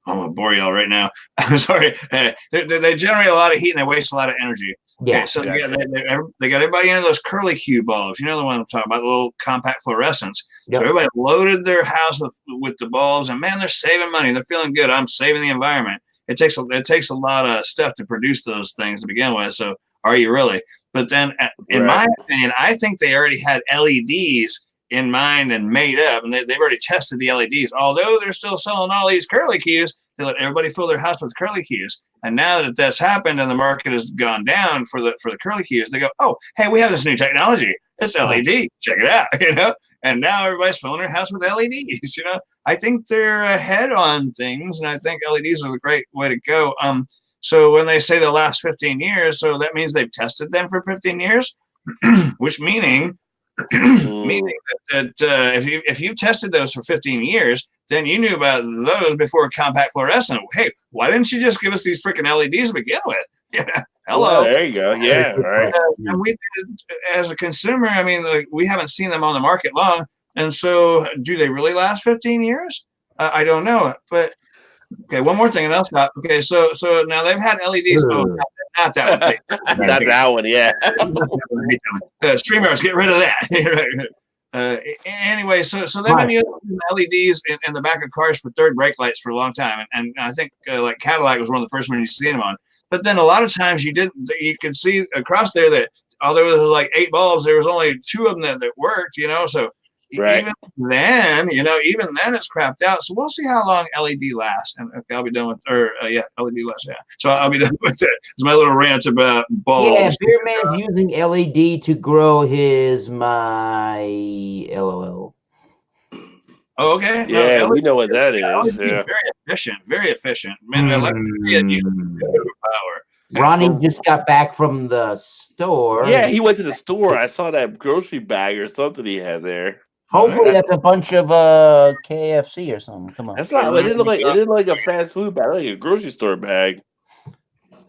gonna bore y'all right now. I'm sorry. They generate a lot of heat and they waste a lot of energy. Yeah. Okay, so they got everybody into those curly Q bulbs. The one I'm talking about, the little compact fluorescents. Yep. So everybody loaded their house with the bulbs, and man, they're saving money. They're feeling good. I'm saving the environment. It takes a lot of stuff to produce those things to begin with. So are you really? But then, in my opinion, I think they already had LEDs in mind and made up, and they've already tested the LEDs. Although they're still selling all these curly Qs, they let everybody fill their house with curly Qs. And now that that's happened and the market has gone down for the curly Qs, they go, oh, hey, we have this new technology. It's LED. Check it out. And now everybody's filling their house with LEDs. I think they're ahead on things, and I think LEDs are the great way to go. So when they say the last 15 years, so that means they've tested them for 15 years, which meaning that if you tested those for 15 years, then you knew about those before compact fluorescent. Hey, why didn't you just give us these freaking LEDs to begin with? Yeah. Hello. There you go. Yeah. Right. And we, as a consumer, we haven't seen them on the market long. And so do they really last 15 years? I don't know. But okay, one more thing and I'll stop. Okay, so now they've had LEDs. Oh, not that one. Not that one, yeah. StreamYards, get rid of that. Anyway, so they've been using LEDs in the back of cars for third brake lights for a long time, and I think like Cadillac was one of the first ones you see them on. But then a lot of times you could see across there that although there was like 8 bulbs, there was only 2 of them that worked. So even then it's crapped out. So we'll see how long LED lasts. And okay, I'll be done with, LED lasts. Yeah. So I'll be done with it. It's my little rant about bulbs. Yeah, Beer Man's using LED to grow his LOL. Oh, okay. Yeah, we know what that is. Yeah. Very efficient. Man, electricity power. Ronnie just got back from the store. Yeah, he went to the store. I saw that grocery bag or something he had there. Hopefully that's a bunch of KFC or something. Come on. That's not. It didn't like a fast food bag, like a grocery store bag.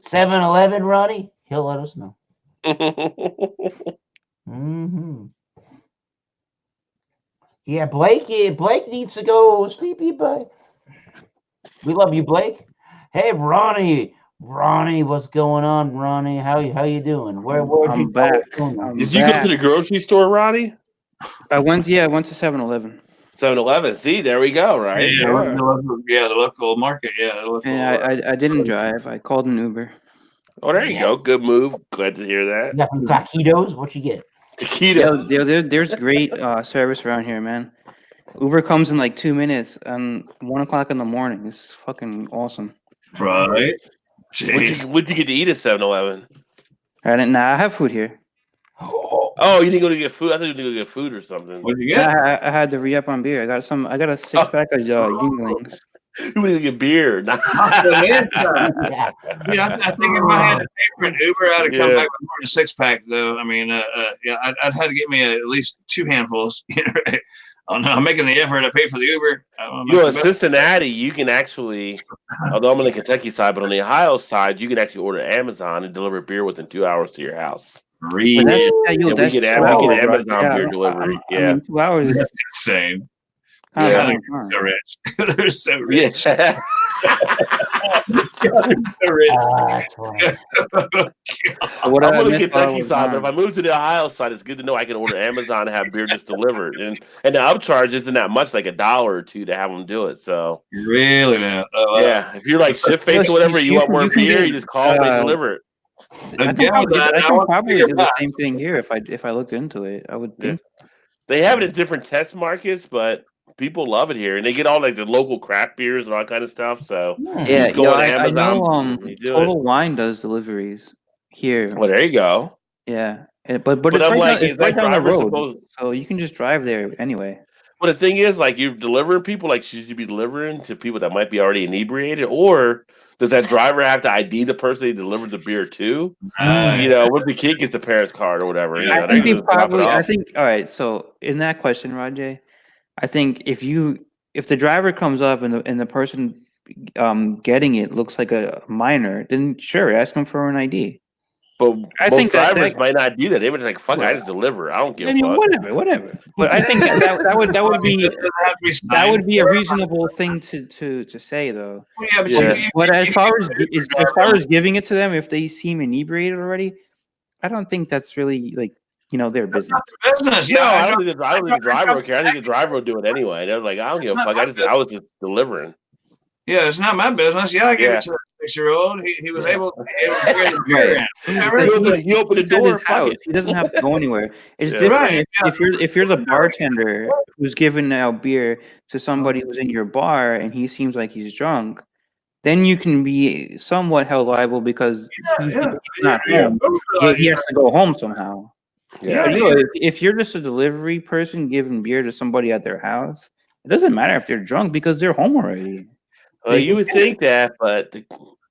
7-Eleven, Ronnie. He'll let us know. Yeah, Blake needs to go sleepy, but we love you, Blake. Hey, Ronnie, what's going on, Ronnie? How you doing? Where'd you back. Did you go to the grocery store, Ronnie? I went to 7-Eleven. 7-Eleven. See, there we go. Right. The local market. I didn't drive. I called an Uber. Oh, there you go. Good move. Glad to hear that. You got some taquitos. What you get? Taquitos. There's great service around here, man. Uber comes in like 2 minutes and 1 o'clock in the morning. It's fucking awesome. Right. What'd you get to eat at 7-Eleven? I didn't. Nah, I have food here. Oh, you didn't go to get food? I thought you were going to get food or something. What'd you get? I had to re-up on beer. I got a 6-pack of Yinglings. You wouldn't get beer. I think if I had to pay for an Uber, I'd have come back with more than a 6-pack, though. I'd have to get me at least 2 handfuls. Oh no, I'm making the effort to pay for the Uber. In Cincinnati, you can actually, although I'm on the Kentucky side, but on the Ohio side, you can actually order Amazon and deliver beer within 2 hours to your house. Really? We get Amazon beer delivery. 2 hours is insane. They're so rich. They're so rich. Yeah. They're so rich. I'm on the Kentucky side, but if I move to the Ohio side, it's good to know I can order Amazon and have beer just delivered. And the upcharge isn't that much, like $1 or $2 to have them do it. So really, man. Yeah, if you're like shit faced or whatever, you want more beer, you just call them and deliver it. I can probably do the same thing here if I looked into it. I would think they have it in different test markets, but People love it here, and they get all like the local craft beers and all that kind of stuff. So Yeah, just go on I Amazon. know. and you do Total it. Wine does deliveries here. Well, there you go. Yeah, but it's I'm right like, down, it's is right that down the driver road, supposed? so you can just drive there anyway. But the thing is, like, you're delivering people. Like, should you be delivering to people that might be already inebriated, or does that driver have to ID the person they delivered the beer to? You know, what if the kid gets the parents' card or whatever? You know, I think they just drop it probably. I off. think. All right. So in that question, Rajay, I think if the driver comes up and the person getting it looks like a minor, then sure, ask them for an ID. But I most think that drivers might not do that. They would like, fuck, I Well, just deliver. I don't give I a mean, fuck. whatever. But I think that would be a reasonable thing to say though. Yeah, But as far as giving it to them, if they seem inebriated already, I don't think that's really like their business. business. No, Yeah, I don't think the driver would care. I think the driver would do it anyway. They're like, I don't give a fuck. I was just delivering. Yeah, it's not my business. Yeah, I gave it to the 6-year-old. He was able to carry the beer in. He opened the door. Fuck it. He doesn't have to go anywhere. It's different if you're the bartender who's giving out beer to somebody who's in your bar and he seems like he's drunk. Then you can be somewhat held liable because he's not home. He has to go home somehow. Yeah. If you're just a delivery person giving beer to somebody at their house, it doesn't matter if they're drunk because they're home already. You would think that, but at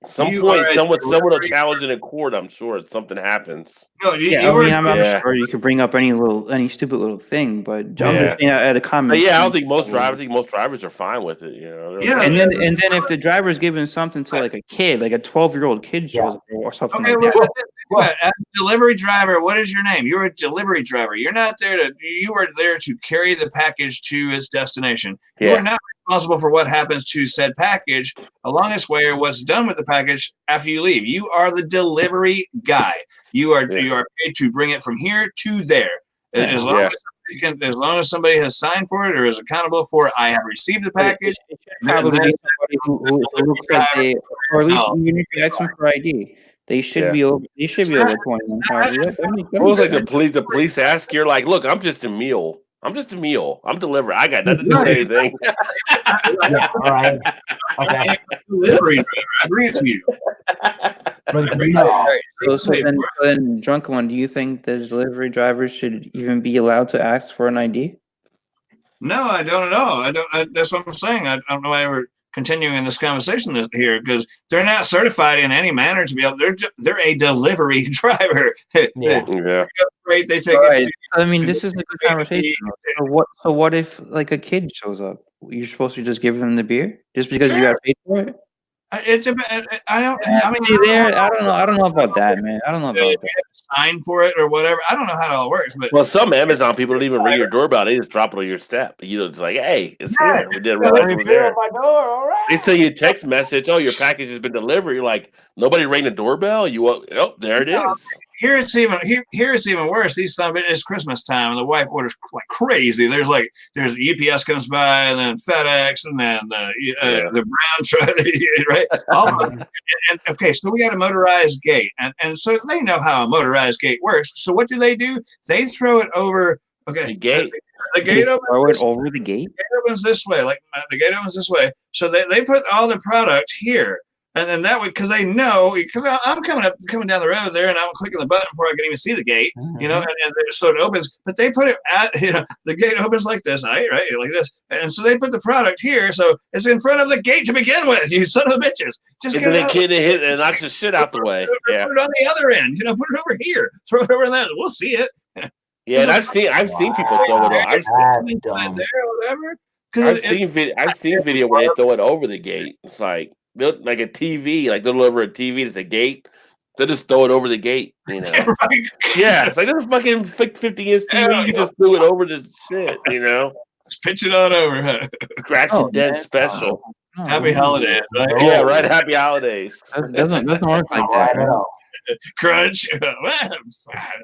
some point, someone will challenge it in court. I'm sure if something happens. No, I'm sure you could bring up any stupid little thing, but I'm just saying at a comment. I don't think most drivers are fine with it. And then if the driver's giving something to like a kid, like a 12-year-old kid shows up or something like that. As a delivery driver, what is your name? You're a delivery driver. You're not there you are there to carry the package to its destination. You are not responsible for what happens to said package along its way or what's done with the package after you leave. You are the delivery guy. You are paid to bring it from here to there. As long as somebody has signed for it or is accountable for it, I have received the package. Probably somebody who looks like they, or at least even if you ask them for ID. They should be over. They should be over 21. Almost like the police ask, you're like, look, I'm just a meal. I'm delivering. I got nothing to do with anything. All right. Okay. Delivery driver. I bring it to you. So then, drunk one, do you think the delivery drivers should even be allowed to ask for an ID? No, I don't know. That's what I'm saying. I don't know why we're continuing this conversation here because they're not certified in any manner to be able. They're a delivery driver. Great. They take it. I mean, this is a good conversation. So what if like a kid shows up? You're supposed to just give them the beer just because you got paid for it? I don't know about that, man. I don't know about that. Sign for it or whatever. I don't know how it all works, but some Amazon people don't even ring your doorbell; they just drop it on your step. It's like, hey, it's here. We didn't realize it was there. My door, all right. They send you a text message. Oh, your package has been delivered. You're like, nobody rang the doorbell. There it is. Here it's even worse. It's Christmas time, and the wife orders like crazy. There's UPS comes by, and then FedEx, and then the brown truck, right? And okay, so we got a motorized gate, and so they know how a motorized gate works. So what do? They throw it over. Okay, the gate. The gate opens. Throw it over the gate. The gate opens this way, the gate opens this way. So they put all the product here. And then that way, because they know, because I'm coming down the road there, and I'm clicking the button before I can even see the gate, and so it opens. But they put it at, the gate opens like this, right, like this, and so they put the product here, so it's in front of the gate to begin with. You son of a bitches! Just get it kid hit and knocks the shit out the way. Put it on the other end. Put it over here. Throw it over there. We'll see it. Yeah, and I've seen people throw it on. I've seen video where they throw it over the gate. It's like a TV, like they'll deliver a TV that's a gate. They'll just throw it over the gate, Right. Yeah, it's like this fucking 50-inch TV. You just threw it over the shit, Just pitch it on over, huh? Scratch and dent special. Happy holidays, right? Yeah, right. Happy holidays. Doesn't work like that. Crunch.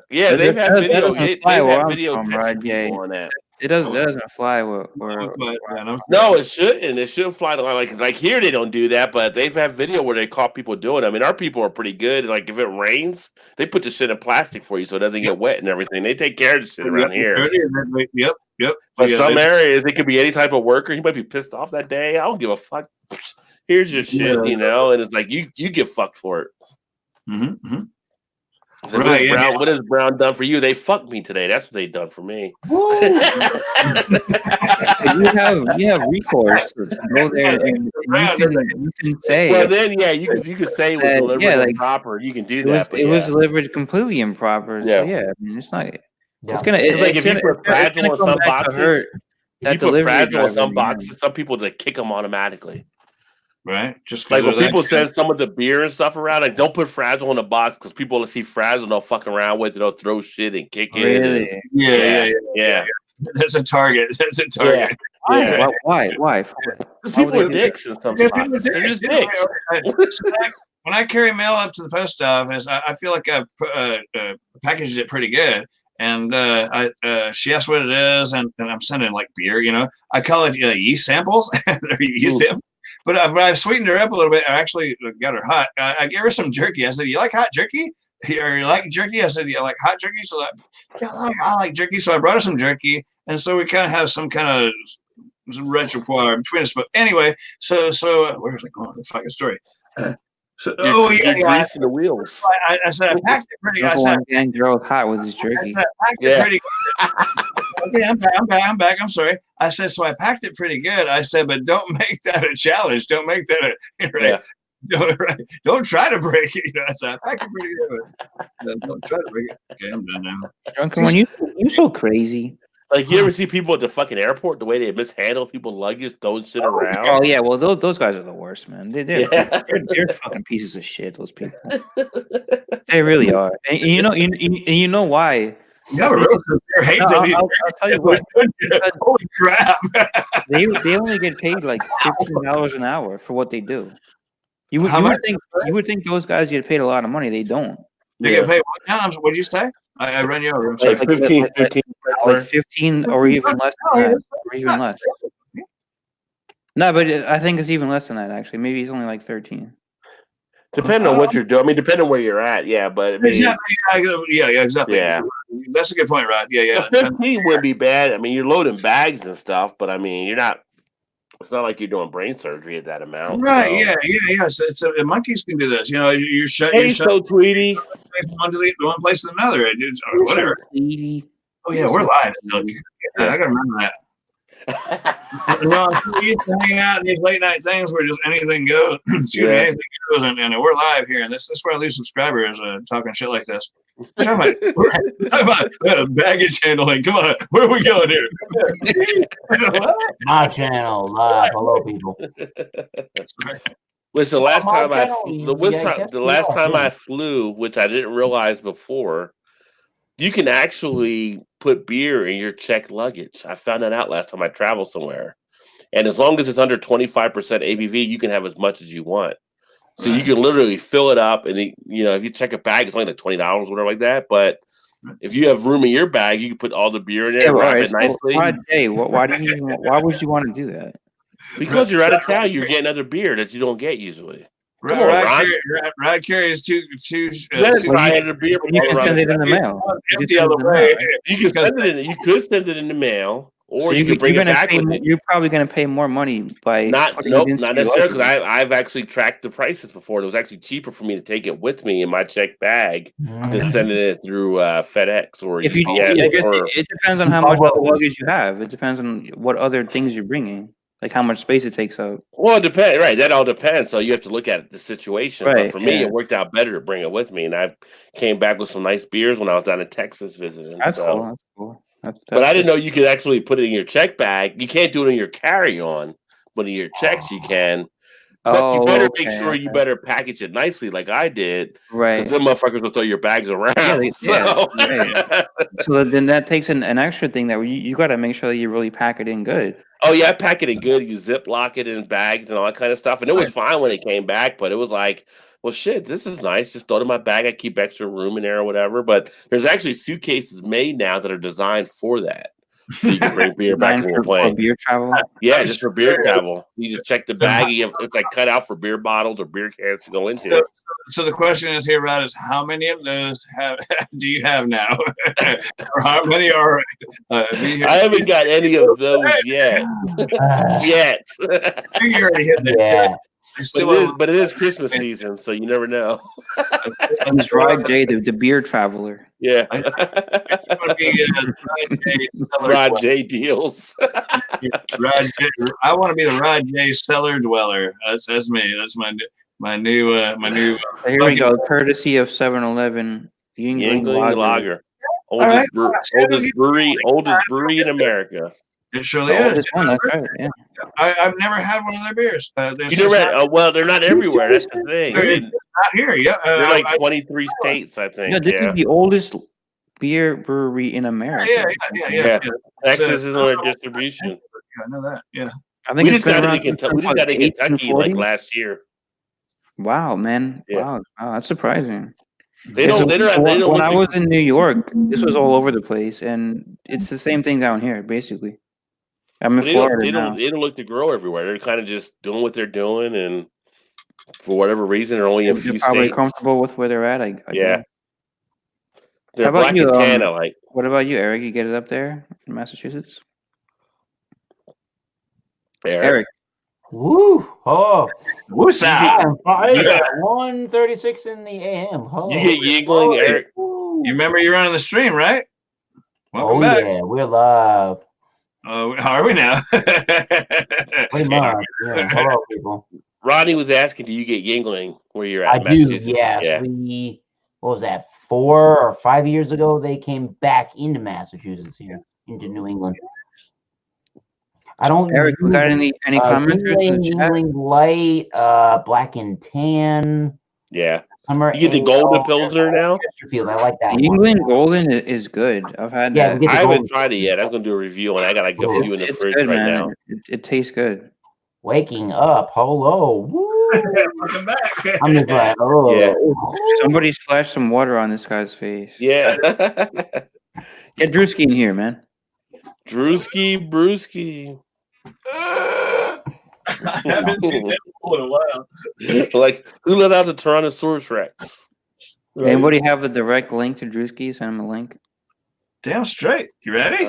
Yeah, they've had video. They've had video on that. It doesn't fly. No, it shouldn't. It shouldn't fly. Like here, they don't do that, but they've had video where they caught people doing it. I mean, our people are pretty good. Like if it rains, they put the shit in plastic for you so it doesn't get wet and everything. They take care of the shit around here. Yep. Yep. But some areas, it could be any type of worker. He might be pissed off that day. I don't give a fuck. Here's your shit, you know, and it's like you get fucked for it. Mm-hmm. Mm-hmm. So right, what has Brown done for you? They fucked me today. That's what they done for me. you have recourse. Go there and you can say. Well, then you can say it was delivered improper. You can do that. It was delivered completely improper. Yeah. So I mean, it's not. Yeah. It's like if you put fragile on some boxes. If you put fragile on some boxes, some people just kick them automatically. Right, just like when people send some of the beer and stuff around, like don't put fragile in a box because people will see fragile, they'll fuck around with it, they'll throw shit and kick it. Really? Yeah. That's a target. That's a target. Yeah. Why? Because people are dicks in some boxes. They're just dicks. When I carry mail up to the post office, I feel like I've packaged it pretty good. And she asked what it is, and I'm sending like beer. You know, I call it yeast samples. They're yeast samples. But I've sweetened her up a little bit. I actually got her hot. I gave her some jerky. I said, "You like hot jerky? Or you like jerky?" I said, "You like hot jerky?" So I like jerky. So I brought her some jerky, and so we kind of have some kind of repertoire between us. But anyway, so where's it going? The fucking story. You're greasing the wheels. I said I packed it pretty. I said, "And girl hot with his jerky." I packed it pretty good. Okay, I'm back. I'm sorry. I said, so I packed it pretty good. I said, but don't make that a challenge. Don't make that Don't try to break it. You know, I said, I packed it pretty good. Don't try to break it. Okay, I'm done now. Drunken, when you're so crazy. Like you ever see people at the fucking airport, the way they mishandle people's luggage, throwing shit around? Oh yeah, well those guys are the worst, man. They're fucking pieces of shit. Those people, they really are. And you know why? Yeah, I'll tell you what. Holy crap! they only get paid like $15 an hour for what they do. You would think those guys get paid a lot of money. They don't. They get paid what now? What did you say? I run you over. I'm sorry. Like 15, like 15 or even less than that, or even less. No, but I think it's even less than that. Actually, maybe it's only like 13. Depending on what you're doing. I mean, depending on where you're at. Yeah, but I mean, exactly. Yeah, that's a good point, Rod. Yeah. 15 would be bad. I mean, you're loading bags and stuff, but I mean, you're not. It's not like you're doing brain surgery at that amount. Right? So. Yeah. So monkeys can do this. You know, you're shut. Hey, so Tweety. One place to another. Whatever. Oh yeah, we're live. I gotta remember that. No, we used to hang out in these late night things where just anything goes. Anything goes, and we're live here, and this is where I lose subscribers talking shit like this. Talking about baggage handling. Come on, where are we going here? My channel live. Hello, people. Listen, the last time I flew, which I didn't realize before, you can actually put beer in your checked luggage. I found that out last time I traveled somewhere. And as long as it's under 25% ABV, you can have as much as you want. So you can literally fill it up, and if you check a bag, it's only like $20 or whatever like that. But if you have room in your bag, you can put all the beer in there, wrap it nicely. Why would you want to do that? Because you're out of town, you're getting other beer that you don't get usually. Rod carries two. You can send it in the mail. The other way. You can send it in. You could send it in the mail, or you could bring it back. You're probably going to pay more money by not necessarily, because I've actually tracked the prices before. It was actually cheaper for me to take it with me in my checked bag than sending it through FedEx or UPS. It depends on how much other luggage you have. It depends on what other things you're bringing. Like how much space it takes up. Well, it depends, right? That all depends. So you have to look at the situation. Right, but for me, it worked out better to bring it with me, and I came back with some nice beers when I was down in Texas visiting. That's cool. But I didn't know you could actually put it in your check bag. You can't do it in your carry-on, but in your checks you can. But you better make sure you better package it nicely, like I did. Right. Because them motherfuckers will throw your bags around. So then that takes an extra thing that you got to make sure that you really pack it in good. Oh, yeah, I pack it in good. You ziplock it in bags and all that kind of stuff. And it was fine when it came back, but it was like, well, shit, this is nice. Just throw it in my bag. I keep extra room in there or whatever. But there's actually suitcases made now that are designed for that. So you can bring beer back when we're for playing. beer travel. Yeah, just for beer travel. You just check the bag. It's like cut out for beer bottles or beer cans to go into. So the question is here, Rod, is how many of those do you have now? Or how many are? I haven't got any of those yet. Yet. You already hit that. Yeah. But it is Christmas season, so you never know. He's Rod J, the beer traveler. Yeah. Rod J deals. Rod J, I want to be the Rod J cellar dweller. That's me. That's my new. Here we go. Courtesy of 7-Eleven. Yingling Lager. Oldest brewery in America. It surely is. One, that's right. Yeah. I've never had one of their beers. You never had? Well, they're not everywhere. That's the thing. They're not here. Yeah, they're like 23 states, I think. Yeah, this is the oldest beer brewery in America. Yeah. Texas is on distribution. Yeah, I know that. Yeah. I think we just got to Kentucky like last year. Wow, man! Yeah. Wow, that's surprising. When I was in New York, this was all over the place, and it's the same thing down here, basically. I'm in Florida now. They don't look to grow everywhere. They're kind of just doing what they're doing, and for whatever reason, they're only in a few probably states. Comfortable with where they're at. I yeah. They're black and tan alike. What about you, Eric? You get it up there in Massachusetts? Eric. Woo! Oh, woosah! 1:36 in the AM. Oh, you get Yingling, Eric. You remember you're on the stream, right? Welcome back. Yeah, we're live. How are we now? Pretty much. Yeah. Hello, people. Rodney was asking, do you get Yingling where you're at? I do. Yes. Yeah. What was that? 4 or 5 years ago, they came back into Massachusetts here, into New England. I don't. Eric, you got any comments? Yingling Light, Black and Tan. Yeah. You get the Golden Pilsner now? Chesterfield. I like that. Yingling Golden is good. I've had that. I haven't tried it yet. I'm going to do a review, and I got like a few in the fridge good, right now. It tastes good. Waking up. Hello. Woo. Welcome back. I'm just like, oh. Yeah. Somebody splashed some water on this guy's face. Yeah. Get Drewski in here, man. Brewski. I haven't seen that in a while. Like, who let out the Tyrannosaurus Rex? Right. Anybody have a direct link to Drewski? Send him a link. Damn straight. You ready?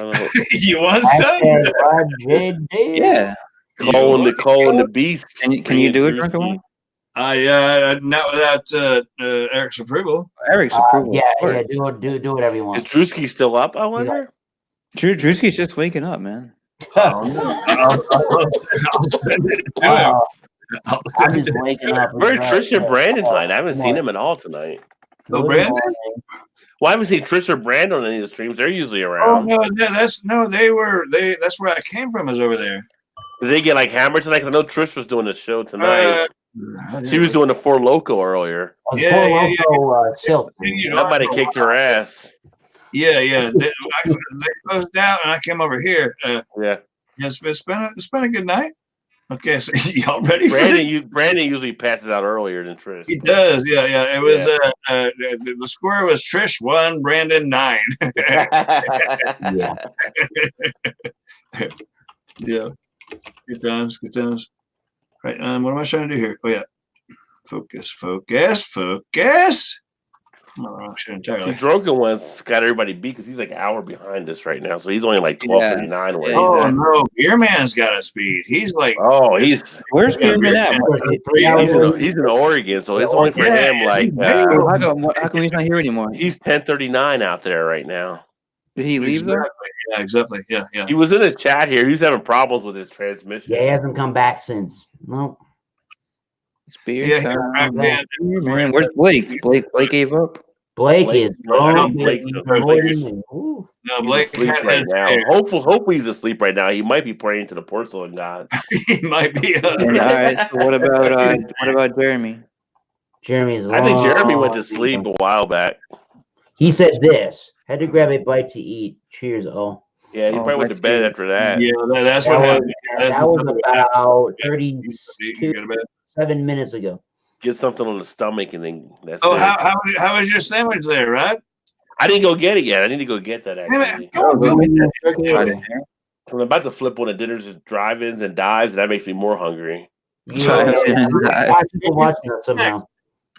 You want some? Yeah. Calling the beast. Can you do it, Drunken One? Not without Eric's approval. Eric's approval. Yeah. Do whatever you want. Is Drewski still up? I wonder. Yeah. Drewski's just waking up, man. I'll send it to him. I'm just waking up. Where's Trish and Brandon tonight? I haven't seen him at all tonight. Oh, Brandon? Well, I haven't seen Trish or Brandon on any of the streams. They're usually around. Oh no, that's where I came from. Is over there. Did they get like hammered tonight? Because I know Trish was doing a show tonight. She was doing the Four Loco earlier. Yeah. That might have kicked her ass. Yeah. They closed down, and I came over here. Yeah. It's been a good night. Okay, so y'all ready? Brandon usually passes out earlier than Trish. He does. Yeah. It was the score was Trish 1, Brandon 9. Yeah. Good times. Right. What am I trying to do here? Oh yeah. Focus. I'm not wrong shit entirely. The Drunken One's got everybody beat because he's like an hour behind us right now, so he's only like 12:39. Oh no, Beer Man's got a speed. He's like, where's Beer Man at? He's in Oregon, so it's only for him. Like, how come he's not here anymore? He's 10:39 out there right now. Did he leave though? Yeah, exactly. Yeah. He was in the chat here. He's having problems with his transmission. Yeah, he hasn't come back since. No. It's beer time. Man, where's Blake? Blake gave up. Blake is no, Blake asleep right now. Hopefully he's asleep right now. He might be praying to the porcelain god. He might be. All right. So what about Jeremy? I think Jeremy went to sleep a while back. He said this. Had to grab a bite to eat. Cheers, all. Yeah, he probably went to bed after that. Yeah, that's what happened. That was about 37 minutes ago. Get something on the stomach and then that's how was your sandwich there, right? I didn't go get it yet. I need to go get that actually. I'm about to flip one of Dinners and Drive-ins and Dives, and that makes me more hungry. Yeah, 5 people watching us somehow.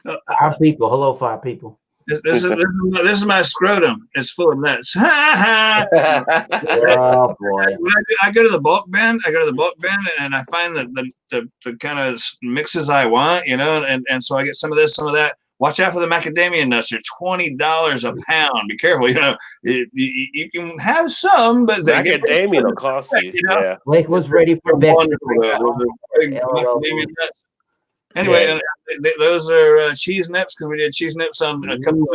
5 people. Hello, 5 people. This is my scrotum. It's full of nuts. Oh boy! I go to the bulk bin. And I find the kind of mixes I want, and so I get some of this, some of that. Watch out for the macadamia nuts. They're $20 a pound. Be careful. You can have some, but macadamia will cost you. Yeah. Blake was ready for bed. Anyway, those are cheese nips because we did cheese nips on a couple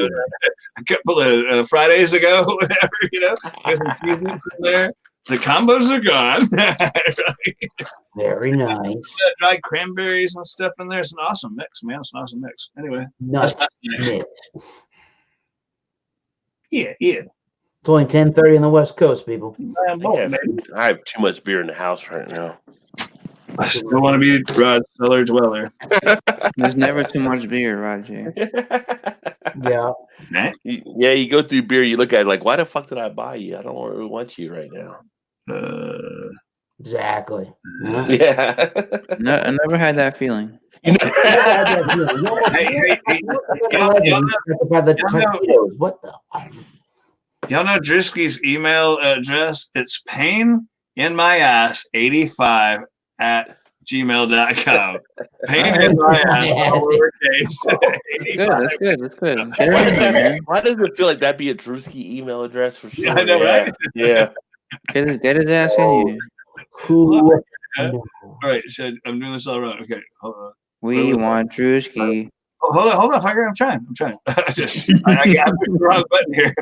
of Fridays ago. Whatever, there's some cheese nips in there. The combos are gone. Very nice. Dried cranberries and stuff in there. It's an awesome mix, man. It's an awesome mix. Anyway, nuts mix. Yeah. It's only 10:30 on the West Coast, people. I have too much beer in the house right now. I still want to be Rod Cellar Dweller. There's never too much beer, Roger. Yeah. Yeah, you go through beer, you look at it like, why the fuck did I buy you? I don't really want you right now. Exactly. Yeah. No, I never had that feeling. What the? Y'all know Drewski's email address? It's paininmyass85@gmail.com. Pain in my ass, all lowercase. That's good. Why does it feel like that'd be a Drewski email address for sure? Yeah, I know, right? Yeah. Get his ass in here. All right, I'm doing this all wrong. Okay, hold on. We want Drewski. Hold on, Fucker. I'm trying. I pushed the wrong button here.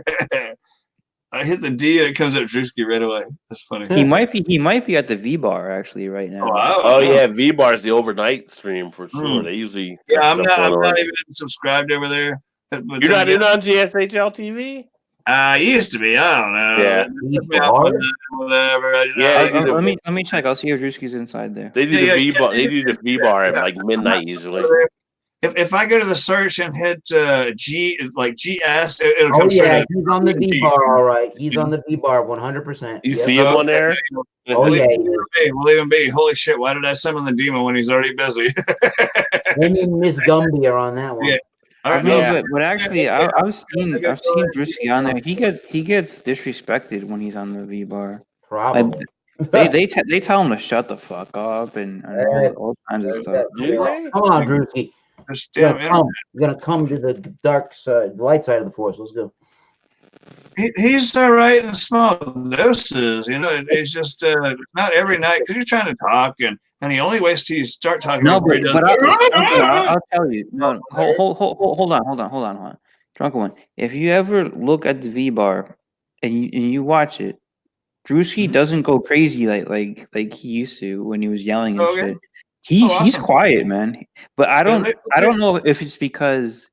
I hit the D and it comes up Drewski right away. That's funny. He might be at the V bar actually right now. Oh yeah, V bar is the overnight stream for sure. They usually I'm not even subscribed over there. You're not in on GSHL TV? I used to be. I don't know. Yeah. Whatever. Let me check. I'll see if Drewski's inside there. They do the V bar. They do the V bar at like midnight usually. If I go to the search and hit GS, it'll come straight up. He's on the V bar, all right. He's on the V bar 100%. You see him on there? We'll even be. Holy shit, why did I summon the demon when he's already busy? Him and Miss Gumby are on that one. Yeah. But actually, I've seen Drewski on there. He gets disrespected when he's on the V bar. Probably. They tell him to shut the fuck up and all kinds of stuff. Come on, Drewski. You're gonna come to the dark side, the light side of the force. Let's go. He's all right in small doses. It's just not every night because you're trying to talk and he only waits till you start talking. No, but I'll tell you. No, hold on. Drunken one. If you ever look at the V bar and you watch it, Drewski doesn't go crazy like he used to when he was yelling and shit. He's quiet, man. But I don't know if it's because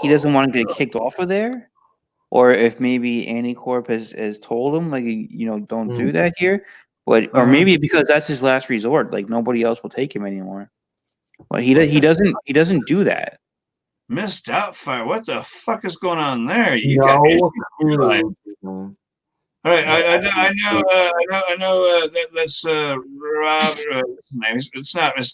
he doesn't want to get kicked off of there, or if maybe Anticorp has told him don't do that here. But or maybe because that's his last resort, like nobody else will take him anymore. But he doesn't do that. Missed Doubtfire. What the fuck is going on there? All right, I know that's Rob.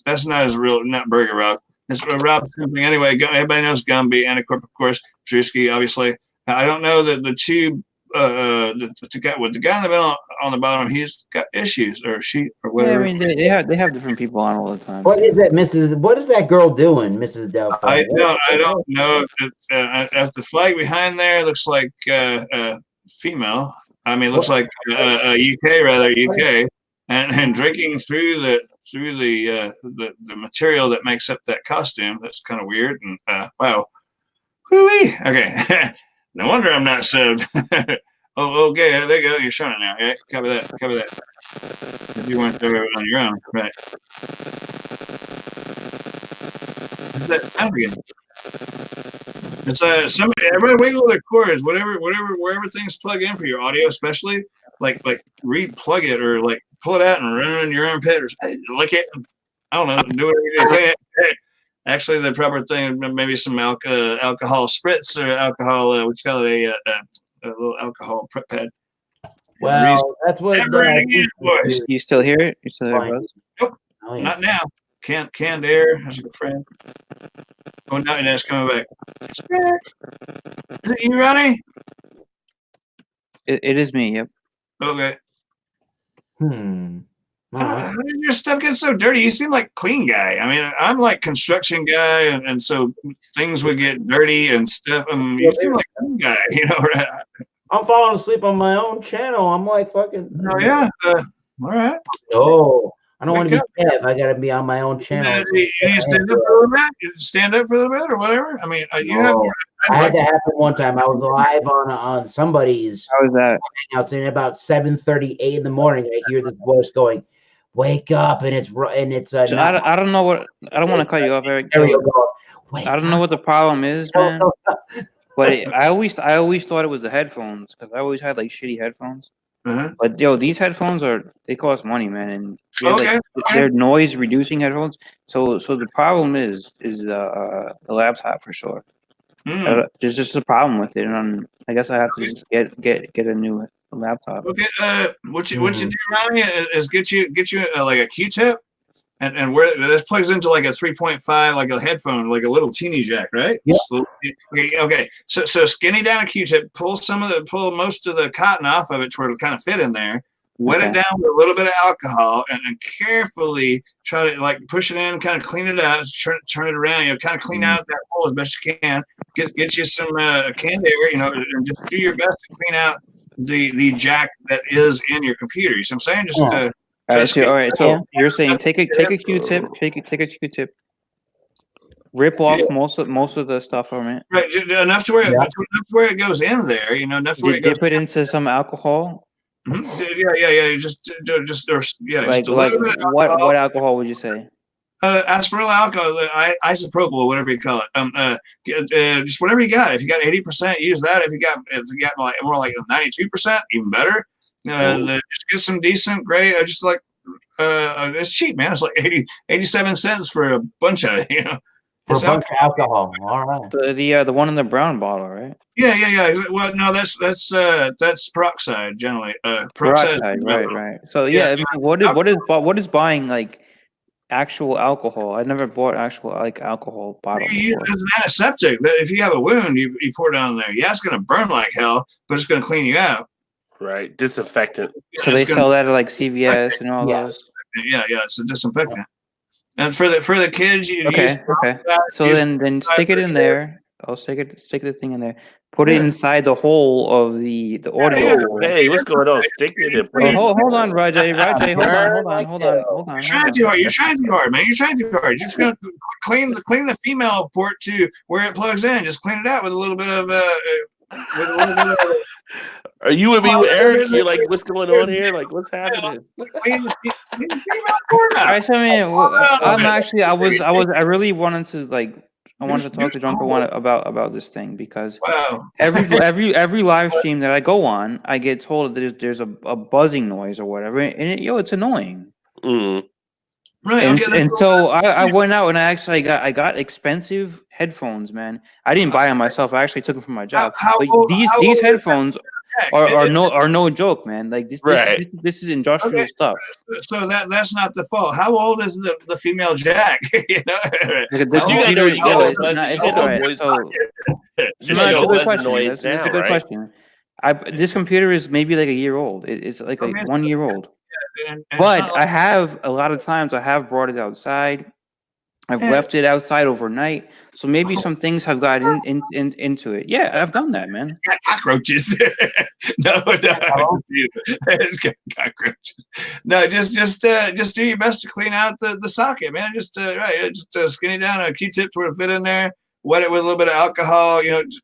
That's not his real, not Burger Rob. It's Rob something anyway. Everybody knows Gumby, Anticorp, of course. Drewski, obviously. I don't know that the two. The guy with the guy in the middle on the bottom, he's got issues or she or whatever. Yeah, I mean they have different people on all the time. What is that, Mrs.? What is that girl doing, Mrs. Doubtfire? I don't know. If the flag behind there looks like female. I mean, it looks like UK, and drinking through the material that makes up that costume. That's kind of weird. And wow, whoo-wee. Okay. No wonder I'm not subbed. Oh, okay. There you go. You're showing it now. Yeah, cover that. If you weren't there on your own, right? What's that sound again? It's everybody wiggle their cords, wherever things plug in for your audio, especially like re-plug it or like pull it out and run it in your armpit or lick it. I don't know. Do whatever you do. Actually, the proper thing, maybe some alcohol spritz or alcohol, what you call it, a little alcohol prep pad. Well, that's what. You still hear it? You still hear it, Buzz? Nope, not now. Canned air. That's a good friend. Oh, now it's coming back. It's back. Is it you, Ronnie? It is me. Yep. Okay. Right. How did your stuff get so dirty? You seem like a clean guy. I mean, I'm like construction guy, and so things would get dirty and stuff. You seem like a clean guy, you know. I'm falling asleep on my own channel. I'm like fucking. Oh yeah. All right. No, I don't want to be Kev. I gotta be on my own channel. You stand up for a little bit? You stand up for a little bit or whatever? I mean, you have. I had to happen one time. I was live on somebody's. How was that? Hangouts, and about 7:38 in the morning, I hear this voice going, "Wake up!" And it's So I don't know what. I don't want to cut you off, Eric. There you go. I don't know what the problem is, man. But I always thought it was the headphones because I always had like shitty headphones. But yo, these headphones they cost money, man, and they're noise reducing headphones. So the problem is the laptop for sure. There's just a problem with it, and I guess I have to just get a new laptop. Okay, what you do, Ronnie, is get you like a Q-tip, and where this plugs into like a 3.5, like a headphone, like a little teeny jack, right? Yeah. Okay. So skinny down a Q-tip, pull most of the cotton off of it to where it'll kind of fit in there. Wet it down with a little bit of alcohol, and carefully try to like push it in, kind of clean it out, turn it around, kind of clean out that hole as best you can. Get you some canned air, and just do your best to clean out the jack that is in your computer. You see what I'm saying? Just all right. So you're saying take a Q-tip, rip off most of the stuff from it. Right, enough to where it goes in there. Enough to where it goes. Dip it into some alcohol. Yeah. Just like what alcohol would you say? Asperilla alcohol, isopropyl, whatever you call it. Just whatever you got. If you got 80%, use that. If you got like more like 92%, even better. Just get some decent gray. Just like it's cheap, man. It's like 87 cents for a bunch of For a bunch of alcohol. All right. The one in the brown bottle, right? Yeah. Well, no, that's peroxide generally. Peroxide, right. So I mean, what is buying like actual alcohol? I never bought actual like alcohol bottle. You use it as an antiseptic. If you have a wound, you pour it on there. Yeah, it's gonna burn like hell, but it's gonna clean you out. Right, disinfectant. So they sell that at like CVS and all those. Yeah, it's a disinfectant. And for the kids, you okay. So then stick it in there. I'll stick the thing in there. Put it inside the hole of the audio. Hey, what's going on? Stick it in. Hold on, Rajay. Hold on. You're trying too hard, man. You're trying too hard. You're just gonna clean the female port to where it plugs in. Just clean it out with a little bit of Are you with me with Eric? You're like, what's going on here? Like, what's happening? I really wanted to I wanted to talk to Drunker One about this thing because every live stream that I go on, I get told that there's a buzzing noise or whatever, and it's annoying. Right. And so I went out and I got expensive headphones, man. I didn't buy them myself. I actually took them from my job. These headphones are no joke, man. Like this is industrial stuff. So that's not the fault. How old is the female jack? It's a good question. This computer is maybe like a year old. It's like 1 year old. But I have a lot of times I have brought it outside. I've left it outside overnight, so maybe some things have gotten into it. Yeah, I've done that, man. It's got cockroaches. No, it's got cockroaches. No, just do your best to clean out the socket, man. Just skinny down a Q-tip to fit in there. Wet it with a little bit of alcohol.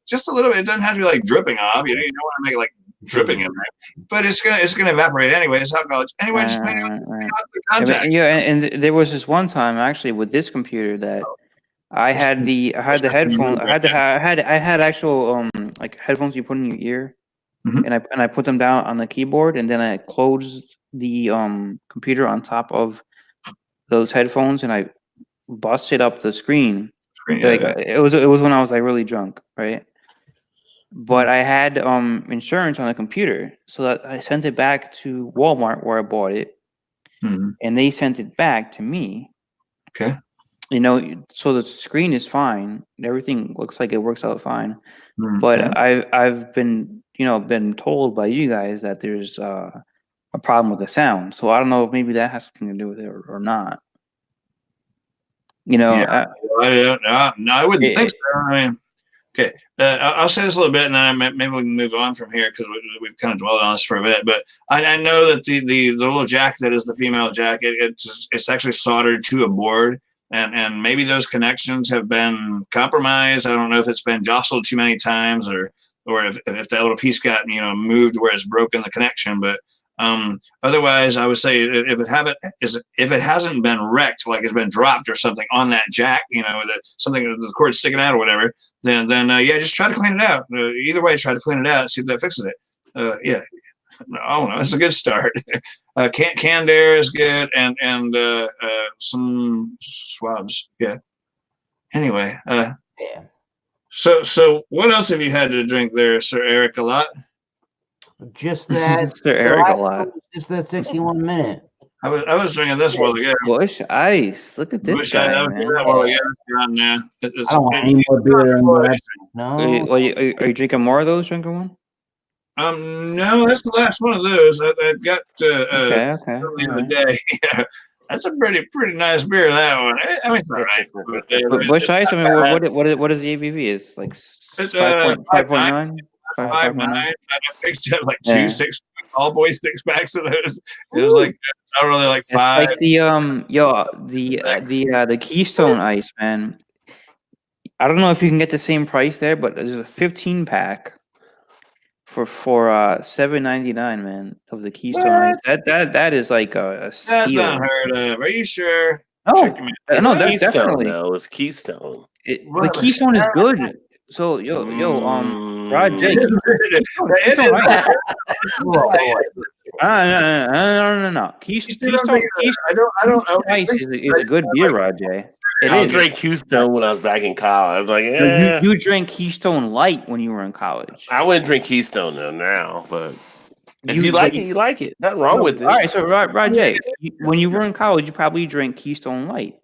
Just a little bit. It doesn't have to be like dripping off. You don't want to make it like dripping in there, but it's gonna evaporate anyway. It's alcohol. Anyway, just clean out the contact. And there was this one time actually with this computer that I had the headphone. I had actual like headphones you put in your ear, and I put them down on the keyboard, and then I closed the computer on top of those headphones, and I busted up the screen. Yeah, Like it was when I was like really drunk, right? But I had insurance on the computer, so that I sent it back to Walmart where I bought it, and they sent it back to me. Okay. You know, so the screen is fine. Everything looks like it works out fine. But I've been told by you guys that there's a problem with the sound. So I don't know if maybe that has something to do with it or not. You know, no, I wouldn't think so. I mean, okay, I'll say this a little bit, and then maybe we can move on from here because we've kind of dwelled on this for a bit. But I know that the little jack that is the female jack, it's actually soldered to a board, and maybe those connections have been compromised. I don't know if it's been jostled too many times, or if that little piece got moved where it's broken the connection. But otherwise, I would say if it hasn't been wrecked, like it's been dropped or something on that jack, something the cord's sticking out or whatever, then yeah, just try to clean it out. Either way, try to clean it out, see if that fixes it. Yeah, I don't know. It's a good start. Canned air is good, and some swabs. Yeah. Anyway, yeah. So what else have you had to drink there, Sir Eric? A lot. Just that. Sir Eric a lot. Just that 61 minute. I was drinking this while ago. Bush Ice. Look at this guy, man. I don't want any more beer than that. No. Are you drinking more of those? Drinking one? No, that's the last one of those. I've got okay. The other day. Yeah, that's a pretty nice beer. That one. I mean, it's all right. But Bush Ice. I mean, what is the ABV? It's like 5.9. 5.9. I picked up like 2 6 all boy 6 packs of those. It was like I really like 5. Like the Keystone Ice, man. I don't know if you can get the same price there, but there's a 15 pack for $7.99, man, of the Keystone Ice. That is like a steal. That's not unheard of. Are you sure? No, that's Keystone, definitely. though. It's Keystone. The Keystone is good. So Rod J. No. Keystone Ice is a good beer, Rod J. I drank Keystone when I was back in college. I was like, yeah. You drank Keystone Light when you were in college. I wouldn't drink Keystone though now, but if you like it, you like it. Nothing wrong with it. All right, so Rod J, when you were in college, you probably drank Keystone Light.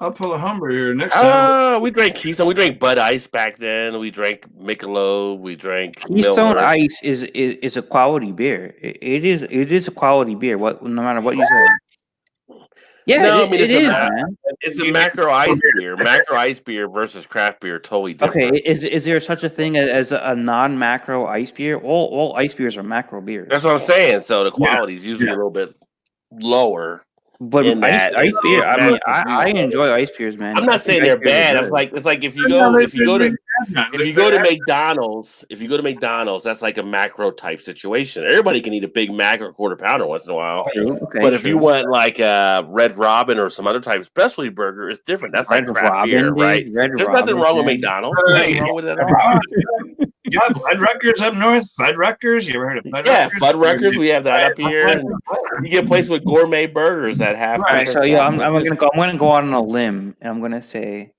I'll pull a Humber here next time. We drank Keystone. We drank Bud Ice back then. We drank Michelob. We drank Keystone Miller. Ice is a quality beer. It is a quality beer. No matter what you say. Yeah, no, I mean, man. It's a macro ice beer. Macro ice beer versus craft beer, totally different. Okay, is there such a thing as a non-macro ice beer? All ice beers are macro beers. That's what I'm saying. So the quality is usually a little bit lower. But ice beer, I mean, I enjoy ice beers, man. I'm not saying they're bad. It's like if you go to McDonald's, that's like a macro type situation. Everybody can eat a Big Mac or a quarter pounder once in a while. Okay, but if you want like a Red Robin or some other type of specialty burger, it's different. That's like craft beer, right? There's nothing wrong with McDonald's. There's nothing wrong with that at all. You got Fuddruckers up north. Fuddruckers, you ever heard of Fuddruckers? Yeah, Fuddruckers. We have that up here. And you get a place with gourmet burgers that have. Right. So I'm gonna go out on a limb, and I'm gonna say,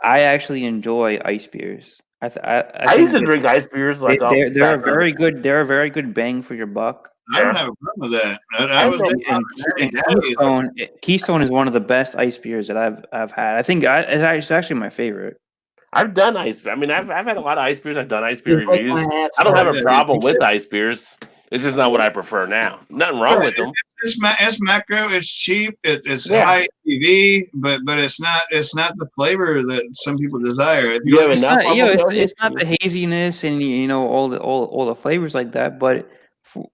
I actually enjoy ice beers. I used to drink ice beers. Like they're a very good. They're a very good bang for your buck. I don't have a problem with that. Keystone is one of the best ice beers that I've had. I think it's actually my favorite. I've done ice. I mean, I've had a lot of ice beers. I've done ice beer reviews. I don't have a problem with ice beers. It's just not what I prefer now. Nothing wrong with them. It's macro. It's cheap. It's high ABV, but it's not the flavor that some people desire. It's not the haziness and all the flavors like that. But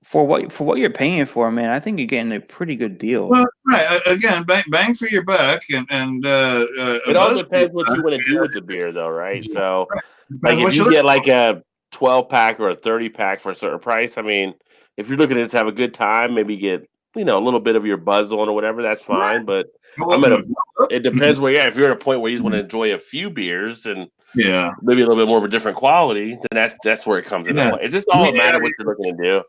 for what you're paying for, man, I think you're getting a pretty good deal. Well, right. Again, bang for your buck, and it all depends what you want to do with the beer, though, right? So, like if you get like a 12-pack or a 30-pack for a certain price, I mean, if you're looking to just have a good time, maybe get a little bit of your buzz on or whatever, that's fine. But it depends where you're at. If you're at a point where you just want to enjoy a few beers and maybe a little bit more of a different quality, then that's where it comes into play. It's just all a matter of what you're looking to do.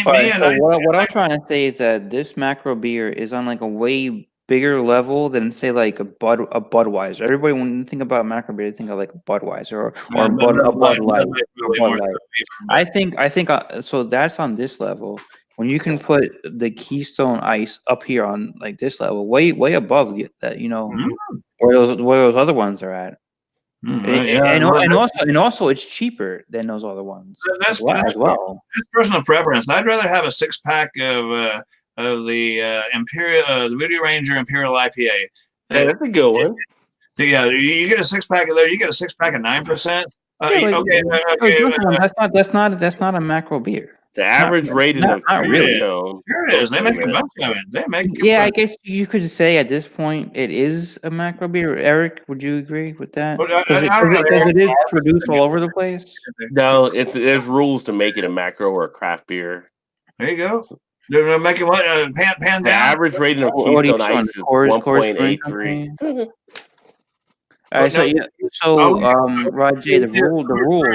What I'm trying to say is that this macro beer is on like a way bigger level than say like a Budweiser. Everybody when you think about macro beer, they think of like a Budweiser or a Bud Light. I think so. That's on this level. When you can put the Keystone Ice up here on like this level, way above that, where those other ones are at. And also it's cheaper than those other ones. That's well. That's personal preference. I'd rather have a 6-pack of the Imperial, the Voodoo Ranger Imperial IPA. Yeah, that's a good one. Yeah, you get a 6-pack of there. You get a 6-pack of 9%. That's not a macro beer. The average rating of Keystone. Sure is. They make a bunch of it. They make. Yeah, I guess you could say at this point it is a macro beer. Eric, would you agree with that? Because it is produced all over the place. No, there's rules to make it a macro or a craft beer. There you go. They're making what? Pan the average rating of Keystone Ice is 1.83. All right, Roger, the rules.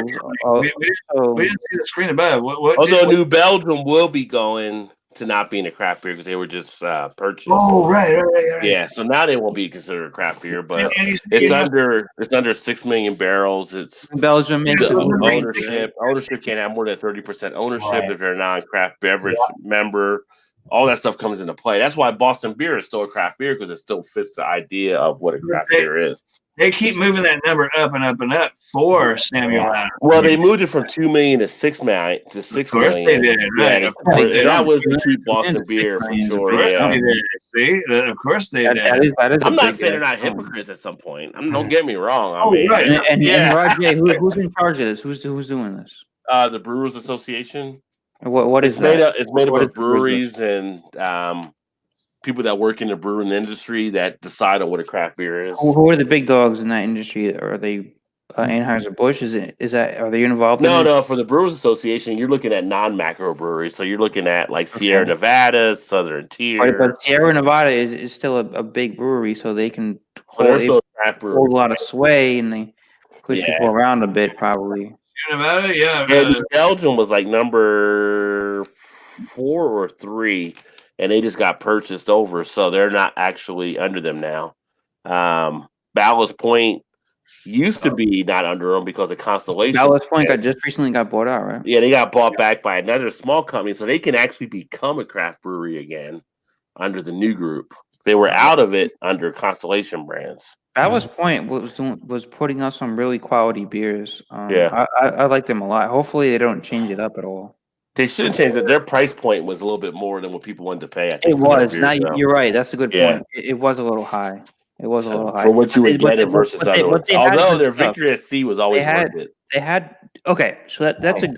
We didn't see the screen above. Although New Belgium will be going to not being a craft beer because they were just purchased. Oh, right. Yeah, so now they won't be considered a craft beer, but it's under 6 million barrels. It's Belgium makes ownership can't have more than 30% ownership if they're a non-craft beverage member. All that stuff comes into play. That's why Boston beer is still a craft beer because it still fits the idea of what a craft beer is. They keep moving that number up and up and up for Samuel Adams. Well, they moved it from 2 million to 6 million. Of course they did. Right. That was the cheap Boston beer for sure. Yeah. See, of course they did. I'm not saying they're not hypocrites at some point. Don't get me wrong. I mean, and Roger, who's in charge of this? Who's doing this? The Brewers Association. What is that? It's made up of breweries and people that work in the brewing industry that decide on what a craft beer is. Who are the big dogs in that industry? Are they Anheuser-Busch? Are they involved? No. For the Brewers Association, you're looking at non-macro breweries. So you're looking at like Sierra Nevada, Southern Tier. But Sierra Nevada is still a big brewery, so they can hold a lot of sway and they push people around a bit, probably. Nevada, and Belgium was like number 4 or 3, and they just got purchased over, so they're not actually under them now. Ballast Point used to be not under them because of Constellation. Ballast Point just recently got bought out, right? Yeah, they got bought back by another small company, so they can actually become a craft brewery again under the new group. They were out of it under Constellation Brands. Ballast Point was putting out some really quality beers. I like them a lot. Hopefully, they don't change it up at all. They shouldn't change it. Their price point was a little bit more than what people wanted to pay. I think, it was. You're right. That's a good point. It was a little high. It was a little high for what you would get it versus other ones. Although their Victory at Sea was always worth it. They had so that's a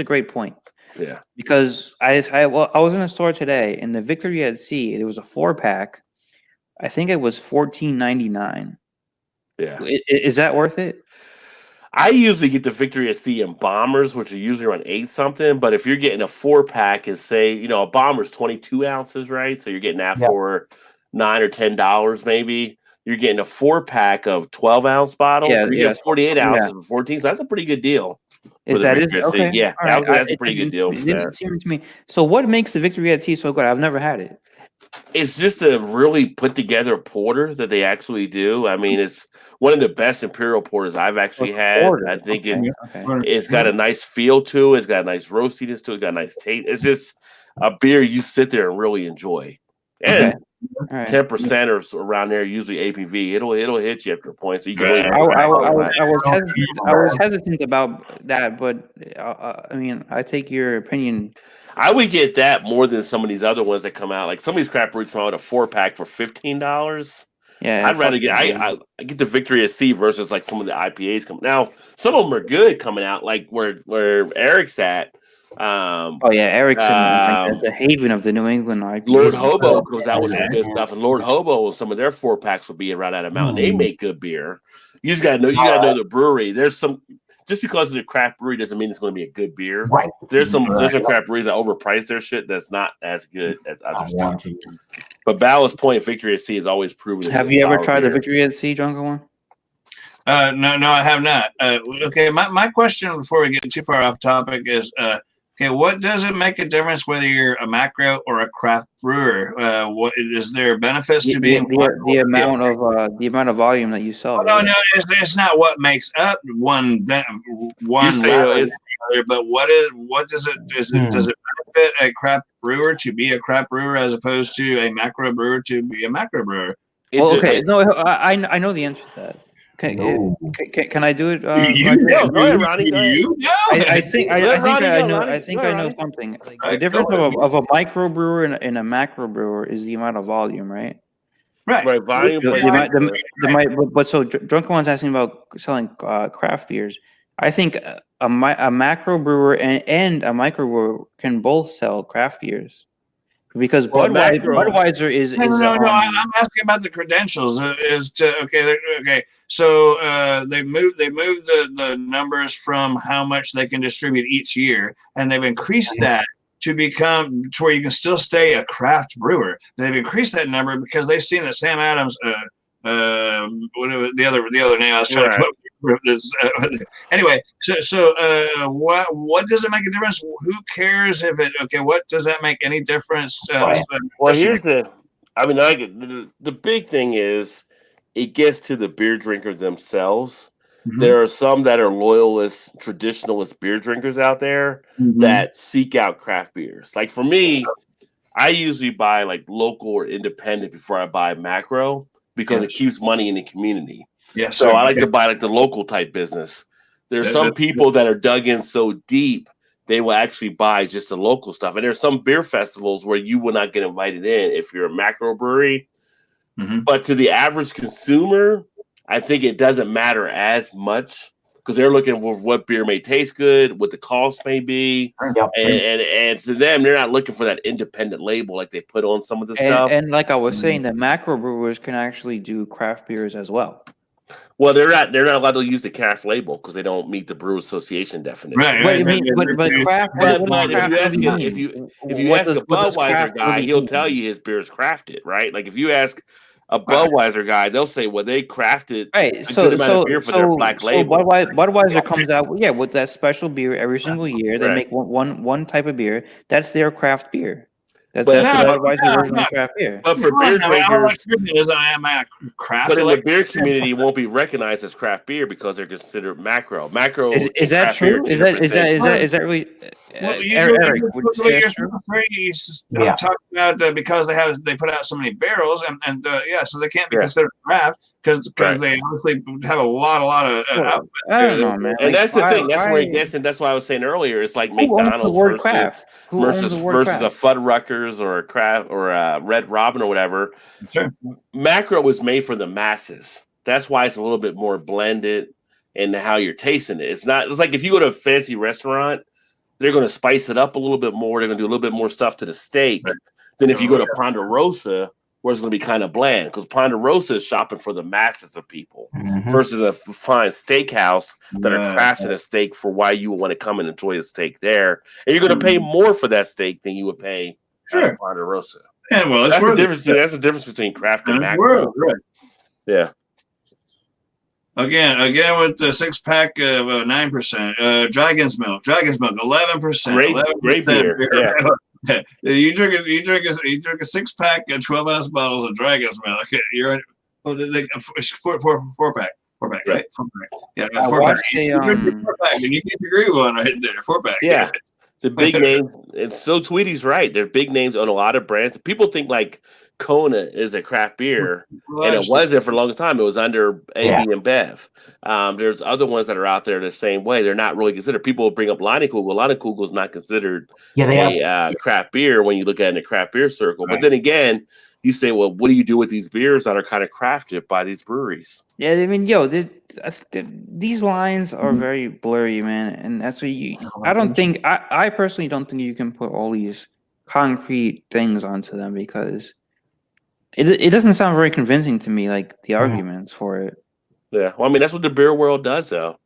great point. Yeah, because I was in a store today, and the Victory at Sea, there was a 4-pack. I think it was $14.99. Yeah, is that worth it? I usually get the Victory at Sea in bombers, which are usually around 8 something. But if you're getting a 4-pack and say, a bomber's 22 ounces, right? So you're getting that for $9 or $10, maybe. You're getting a 4-pack of 12-ounce bottles. Yeah, you get 48 ounces for 14. So that's a pretty good deal. Okay. Yeah, right. That's a pretty good deal. It didn't seem to me. So what makes the Victory at Sea so good? I've never had it. It's just a really put together porter that they actually do. I mean, it's one of the best imperial porters I've actually had. I think it's got a nice feel to it. It's got a nice roastiness to it. It's got a nice taste. It's just a beer you sit there and really enjoy. And 10% or around there, usually ABV. It'll hit you after a point. So you can. I was hesitant about that, but I mean, I take your opinion. I would get that more than some of these other ones that come out. Like some of these craft breweries come out with a 4-pack for $15. Yeah, I'd rather get I get the Victory at Sea versus like some of the IPAs come. Now some of them are good coming out, like where Eric's at. Eric's in the haven of the New England IPAs. Lord Hobo goes out with some good stuff, and Lord Hobo, some of their 4-packs will be around that amount. They make good beer. You just gotta know. You gotta know the brewery. There's some. Just because it's a craft brewery doesn't mean it's going to be a good beer. Right. There's some craft breweries that overprice their shit that's not as good as other stuff. But Ballast Point Victory at Sea is always proven. Have you ever tried the Victory at Sea, Drunken One? No, I have not. Okay, my question before we get too far off topic is, okay, what does it make a difference whether you're a macro or a craft brewer? What is there benefits to being the amount of volume that you sell? Oh, right? no, it's not what makes up one You say but what does it does it benefit a craft brewer to be a craft brewer as opposed to a macro brewer to be a macro brewer? Well, okay, no, I know the answer to that. Can I do it? Go ahead, Ronnie. Go ahead. I think I know something. Like, the difference of a micro brewer and a macro brewer is the amount of volume, right? Right. Volume. But so Drunken One's asking about selling craft beers. I think a macro brewer and a micro brewer can both sell craft beers. Because Budweiser is no. I'm asking about the credentials. So they moved the numbers from how much they can distribute each year, and they've increased that to where you can still stay a craft brewer. They've increased that number because they've seen that Sam Adams, whatever the other name I was trying to come up with this. Anyway, so what does it make a difference? Who cares if it? Okay, what does that make any difference? Well, here's the big thing is it gets to the beer drinkers themselves. Mm-hmm. There are some that are loyalist, traditionalist beer drinkers out there that seek out craft beers. Like for me, I usually buy like local or independent before I buy macro because it keeps money in the community. Yeah, so I like to buy like the local type business. There's some people that are dug in so deep they will actually buy just the local stuff. And there's some beer festivals where you will not get invited in if you're a macro brewery. Mm-hmm. But to the average consumer, I think it doesn't matter as much because they're looking for what beer may taste good, what the cost may be, and to them, they're not looking for that independent label like they put on some of the stuff. And like I was saying, the macro brewers can actually do craft beers as well. Well, they're not allowed to use the craft label because they don't meet the Brew Association definition. Right. But craft. If you ask a Budweiser guy, he'll tell you his beer is crafted, right? Like if you ask a Budweiser guy, they'll say, well, they crafted a good amount of beer for their black label. Budweiser comes out with that special beer every single year. They make one type of beer. That's their craft beer. That's the Budweiser version of craft beer. But for beer drinkers, but in the beer community, it won't be recognized as craft beer because they're considered macro. Macro is that true? Is that really? Eric, talk about because they put out so many barrels and so they can't be considered craft. Because they obviously have a lot of output. I don't know, man. And that's the thing. That's where it gets, and that's why I was saying earlier. It's like McDonald's versus a Fuddruckers or a Kraft or a Red Robin or whatever. Sure. Macro was made for the masses. That's why it's a little bit more blended in how you're tasting it. It's like if you go to a fancy restaurant, they're going to spice it up a little bit more. They're going to do a little bit more stuff to the steak than if you go to Ponderosa, where it's going to be kind of bland, because Ponderosa is shopping for the masses of people versus a fine steakhouse that are crafting a steak for why you would want to come and enjoy the steak there. And you're going to pay more for that steak than you would pay at Ponderosa. Yeah, well, that's the difference between craft and macro. Yeah. Again with the 6-pack of 9%. Dragon's Milk 11%. Great beer. Yeah. You drink a 6-pack and 12-ounce bottles of Dragon's Milk. You're right. Oh, four pack, right? 4-pack. Yeah, 4-pack. You drink a 4-pack, and you get your groove on right there. 4-pack. Yeah, the big names. And so Tweety's right. They're big names on a lot of brands. People think like Kona is a craft beer, and it wasn't for the longest time. It was under AB and Bev. There's other ones that are out there the same way. They're not really considered. People will bring up Leinenkugel. Leinenkugel is not considered a craft beer when you look at it in the craft beer circle. Right. But then again, you say, well, what do you do with these beers that are kind of crafted by these breweries? Yeah, I mean, these lines are very blurry, man, and that's what I personally don't think you can put all these concrete things onto them because it doesn't sound very convincing to me, like the arguments for it. Yeah, well, I mean, that's what the beer world does, though.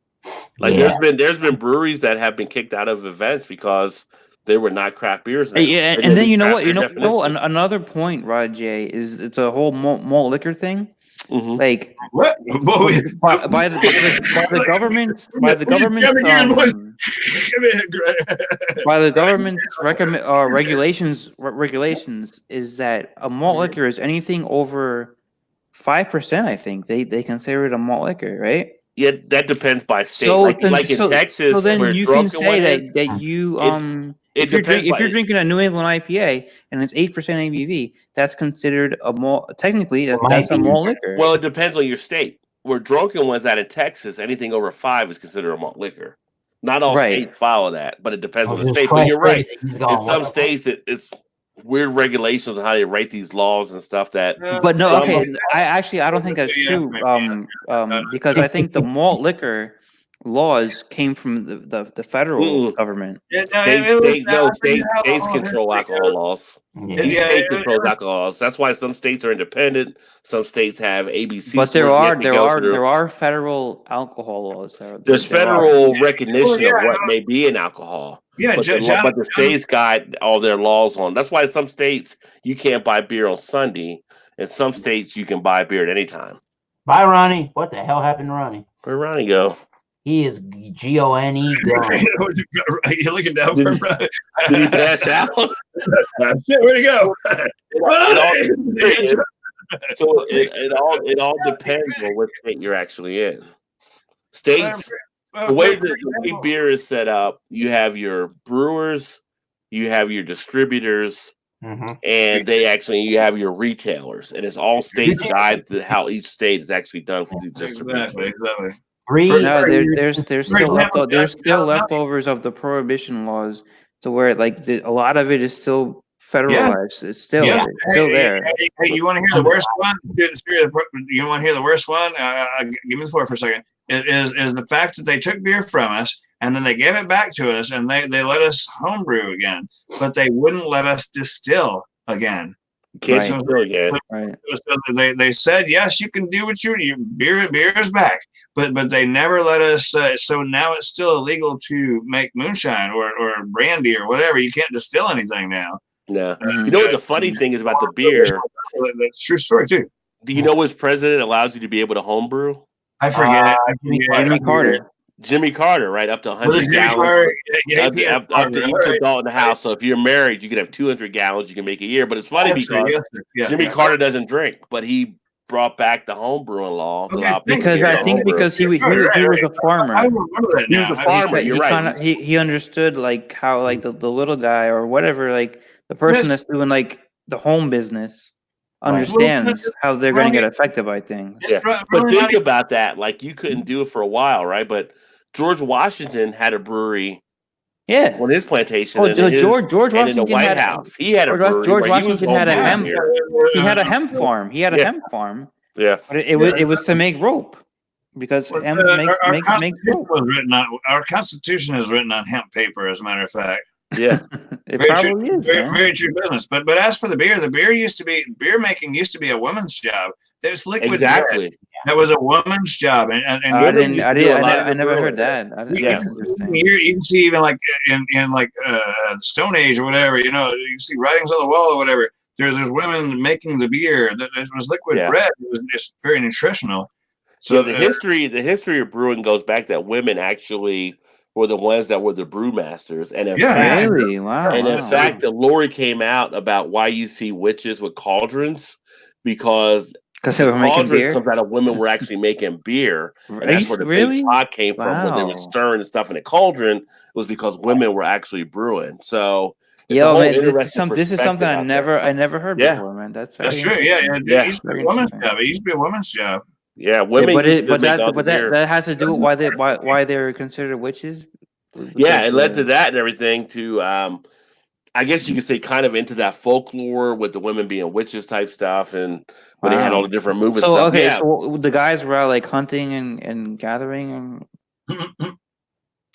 Like, there's been breweries that have been kicked out of events because they were not craft beers. Yeah, and then you know what? Another point, Rod J, is it's a whole malt liquor thing. Mm-hmm. Like by the government. Come in, Greg. By the government's regulations is that a malt liquor is anything over 5%. I think they consider it a malt liquor, right? Yeah, that depends by state. So like then, in Texas, so then where you can drunken one say is, that you it depends if you're drinking a New England IPA and it's 8% ABV, that's considered a malt. Technically, that's a malt liquor. Well, it depends on your state. Where drunken ones out in Texas, anything over 5 is considered a malt liquor. Not all states follow that, but it depends on the state. But you're right. In some states, it's weird regulations on how they write these laws and stuff. That, but no, okay. I don't think that's true. Because I think the malt liquor laws came from the federal government. States control alcohol laws. Each state controls alcohol laws. That's why some states are independent. Some states have ABC. But there are federal alcohol laws. There's federal recognition of what may be in alcohol. Yeah, but the states got all their laws on. That's why some states you can't buy beer on Sunday, and some states you can buy beer at any time. Bye, Ronnie. What the hell happened to Ronnie? Where'd Ronnie go? He is GONE gone. You're looking down for Ronnie. Did he pass out? Where'd he go? It all depends on what state you're actually in. States. The way beer is set up, you have your brewers, you have your distributors, and you have your retailers, and it's all states guide to how each state is actually done for distribution. Exactly. There's still leftovers of the prohibition laws, to where a lot of it is still federalized. It's still there. Hey, you want to hear the worst one? You want to hear the worst one? Give me the floor for a second. It is the fact that they took beer from us and then they gave it back to us and they let us homebrew again, but they wouldn't let us distill again. Can't distill again. Right. They said, yes, you can do what beer is back, but they never let us. So now it's still illegal to make moonshine or brandy or whatever. You can't distill anything now. No. You know what the funny thing is about the beer? That's a true story too. Do you know which president allows you to be able to homebrew? I forget. Jimmy Carter. Jimmy Carter, right? Up to 100 gallons. Up to each adult in the house. So if you're married, you can have 200 gallons you can make a year. But it's funny because Jimmy Carter doesn't drink, but he brought back the home brewing law. Because he was a farmer. I remember that now. He was a farmer. You're right. He understood how the little guy or whatever, the person that's doing the home business understands how they're going to get affected by things. Yeah. But think about that. You couldn't do it for a while, right? But George Washington had a brewery. Yeah. On his plantation. George Washington in the White House. He had a brewery. George Washington had a hemp. He had a hemp farm. Hemp farm. Yeah. But it was to make rope. Because hemp makes rope. Our Constitution is written on hemp paper, as a matter of fact. Yeah, it probably is. Very true business. But as for the beer beer making used to be a woman's job. There's liquid. Exactly. Beer. That was a woman's job, and I never heard that. You can see even in the Stone Age or whatever. You can see writings on the wall or whatever. There's women making the beer. It was liquid bread. It was just very nutritional. So the history of brewing goes back that women actually were the ones that were the brewmasters. And in fact, the lore came out about why you see witches with cauldrons, because they were making beer. Comes out of women were actually making beer. And that's where the big pot came from, when they were stirring and stuff in a cauldron. It was because women were actually brewing. So this is something I never heard before, man. That's true. It used to be a woman's job. It used to be a woman's job. Yeah, women. But that has to do with why they're considered witches. Yeah, it led to that and everything. To I guess you could say kind of into that folklore with the women being witches type stuff, and when they had all the different movements. So so the guys were out hunting and gathering.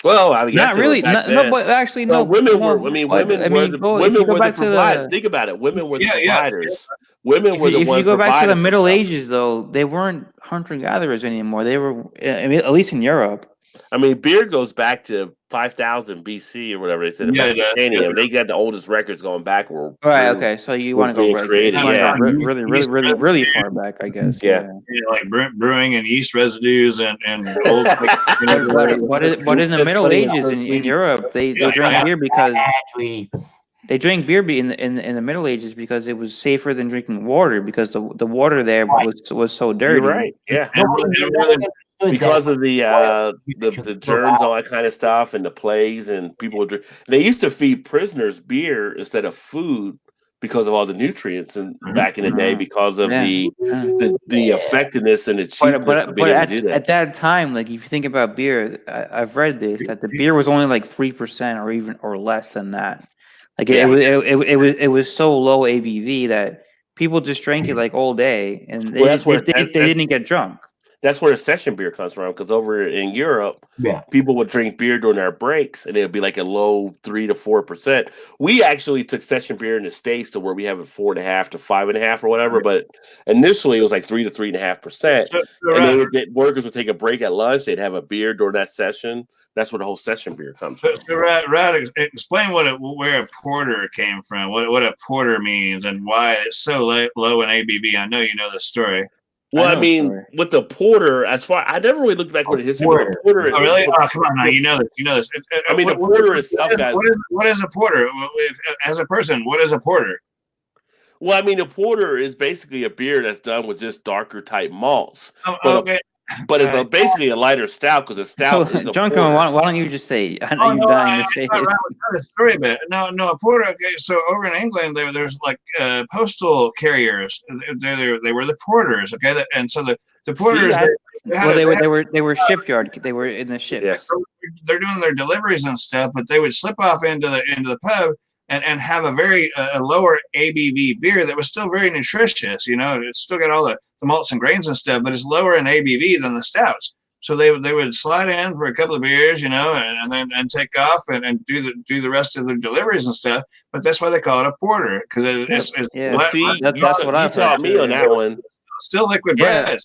Well, I guess not really. But actually, no. Women were. Women were the providers. Think about it. Women were the providers. Women were the ones. If you go back to the Middle Ages, though, they weren't hunter gatherers anymore. They were, at least in Europe, I mean, beer goes back to 5,000 BC or whatever they said. In Mesopotamia, they got the oldest records going backward. Right. Okay. So you want to go created, really far back, I guess. Yeah, like brewing and yeast residues and old. But in the Middle Ages in Europe, they drank beer because they drank beer in the Middle Ages because it was safer than drinking water because the water there was so dirty. You're right. Yeah. Because of the germs, all that kind of stuff, and the plagues, and people would drink. They used to feed prisoners beer instead of food because of all the nutrients and back in the day, because of the effectiveness and the cheapness of being able to do that. At that time, like if you think about beer, I've read this that the beer was only like 3% or less than that. Like it was so low ABV that people just drank it like all day, and they didn't get drunk. That's where the session beer comes from, because over in Europe, people would drink beer during their breaks, and it would be like a low 3 to 4%. We actually took session beer in the States to where we have it 4.5 to 5.5 or whatever, but initially it was like 3 to 3.5%. And workers would take a break at lunch; they'd have a beer during that session. That's where the whole session beer comes from. So Rad, explain where a porter came from, what a porter means, and why it's so low in ABV. I know you know the story. Well, I mean, with the porter, I never really looked back with the history. Porter. Oh, really? Oh, come on now, you know this. I mean, the porter itself, guys. What is a porter? As a person, what is a porter? Well, I mean, a porter is basically a beer that's done with just darker type malts. But it's basically a lighter stout, because a stout is a John, why don't you just say? I know you're dying to say it. Story bit. No, a porter. Okay, so over in England, there's like postal carriers. They were the porters. Okay, and so the porters. They were shipyard. They were in the ships. Yeah. They're doing their deliveries and stuff, but they would slip off into the pub and have a very lower ABV beer that was still very nutritious. You know, it's still got all the malts and grains and stuff, but it's lower in ABV than the stouts. So they would slide in for a couple of beers, you know, and then take off and do the rest of their deliveries and stuff. But that's why they call it a porter, because it's that's what I've taught me on that one. Still liquid bread. That's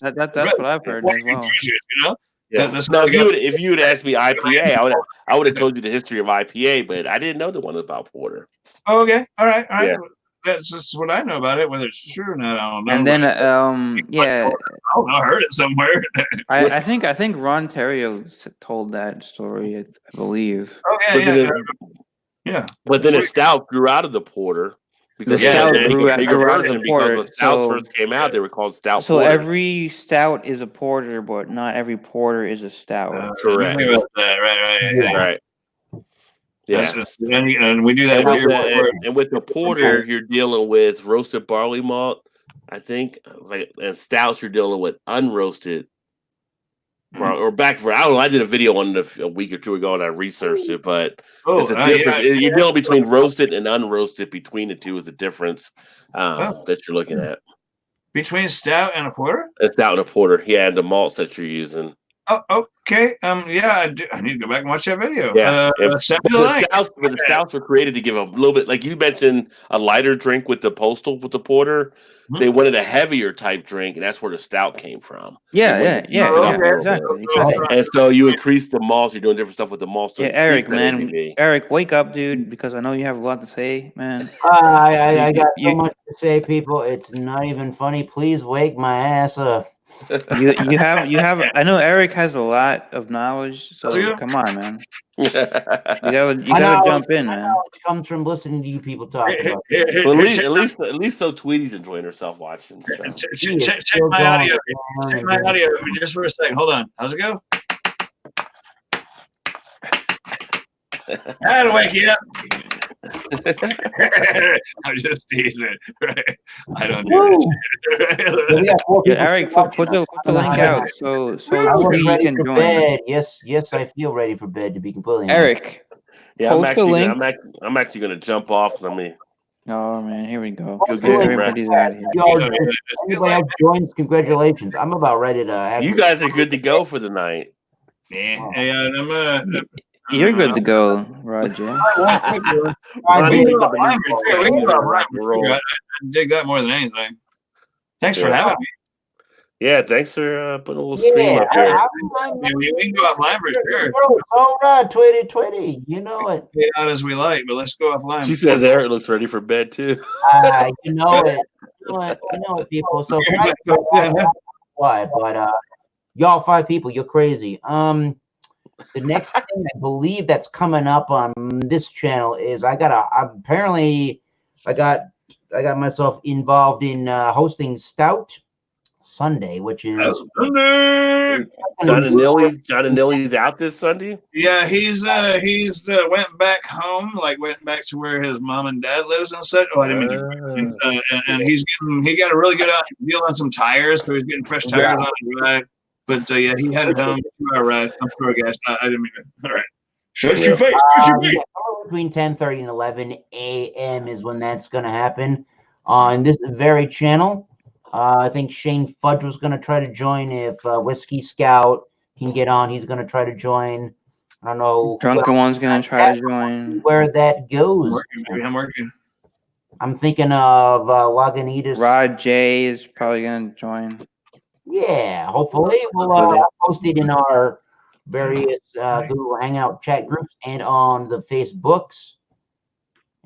what I've heard as well. You know. Yeah. Now, if you would ask me IPA, I would have told you the history of IPA, but I didn't know the one about porter. Oh, okay, all right. Yeah. That's what I know about it. Whether it's true or not, I don't know. And then, I don't know, I heard it somewhere. I think Ron Terrio told that story, I believe. Oh yeah. But then a stout grew out of the porter. Because the stout grew out of the porter. When stouts first came out, they were called stout. So every stout is a porter, but not every porter is a stout. Correct. Right. Yeah, and we do that. And with the porter, you're dealing with roasted barley malt, I think, and stouts you're dealing with unroasted. Or back for I don't know. I did a video on it a week or two ago, and I researched it, but it's a difference. You're dealing between roasted and unroasted. Between the two is a difference that you're looking at. Between stout and a porter? A stout and a porter, yeah, and the malts that you're using. Oh, okay. I need to go back and watch that video. Yeah. The stouts were created to give a little bit, like you mentioned, a lighter drink with the porter. Mm-hmm. They wanted a heavier type drink, and that's where the stout came from. Yeah, exactly. And so you increase the malts. You're doing different stuff with the malts. Yeah, Eric, man, Eric, wake up, dude, because I know you have a lot to say, man. I got so much to say, people. It's not even funny. Please wake my ass up. You have. I know Eric has a lot of knowledge, so come on, man. You gotta jump in, man. It comes from listening to you people talk about well, at least so Tweety's enjoying herself watching. So. Check my audio. Check my audio just for a second. Hold on. How's it go? That'll wake you up. I'm just teasing. Right? I don't do that. Yeah, Eric, put the link out so you can join. Bed. Yes, I feel ready for bed, to be completely honest. Eric, yeah, I'm actually going to jump off because I'm in. Oh man, here we go. Everybody's out of here. Anybody else joins? Congratulations! I'm about ready to. You guys are good to go for the night. Yeah, You're good to go, Roger. I dig that more than anything. Thanks for having me. Yeah, thanks for putting a little stream up here. We can go offline for sure. All right, Twitty. You know it. Get out as we like, but let's go offline. She says Eric looks ready for bed too. You know it. You know it, people. So why? But y'all 5 people, you're crazy. The next thing I believe that's coming up on this channel is I got myself involved in hosting Stout Sunday, which is John and Nilly's out this Sunday. Yeah, he's went back home, like went back to where his mom and dad lives and such. Oh, I didn't mean to. And he got a really good deal on some tires, so he's getting fresh tires on his ride. But yeah, he headed home 2-hour ride. I'm sorry, guys. I didn't mean to. All right. Shut your face. Between 10:30 and 11 a.m. is when that's going to happen on this very channel. I think Shane Fudge was going to try to join. If Whiskey Scout can get on, he's going to try to join. I don't know. Drunken One's going to try to join. Where that goes. I'm working. I'm thinking of Lagunitas. Rod J is probably going to join. Yeah, hopefully. We'll post it in our various Google Hangout chat groups and on the Facebooks.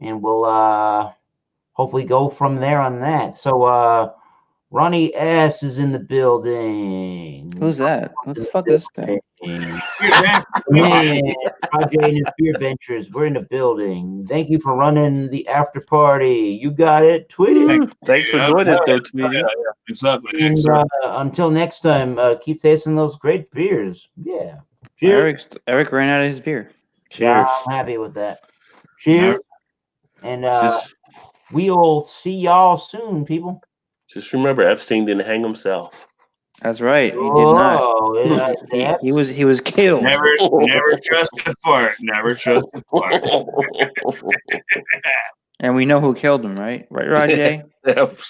And we'll hopefully go from there on that. So, Ronnie S is in the building. Who's that? What the fuck is that? Man, Roger and his Beer Ventures. We're in the building. Thank you for running the after party. You got it, Tweety. Thanks for joining us, though, Tweety. Yeah, exactly. And until next time, keep tasting those great beers. Yeah. Cheers. Eric ran out of his beer. Cheers. Yeah, I'm happy with that. Cheers. And we'll see y'all soon, people. Just remember, Epstein didn't hang himself. That's right. He did not. Yeah, He was killed. Never trust a fart. Never trust a fart. And we know who killed him, right? Right, Rajay?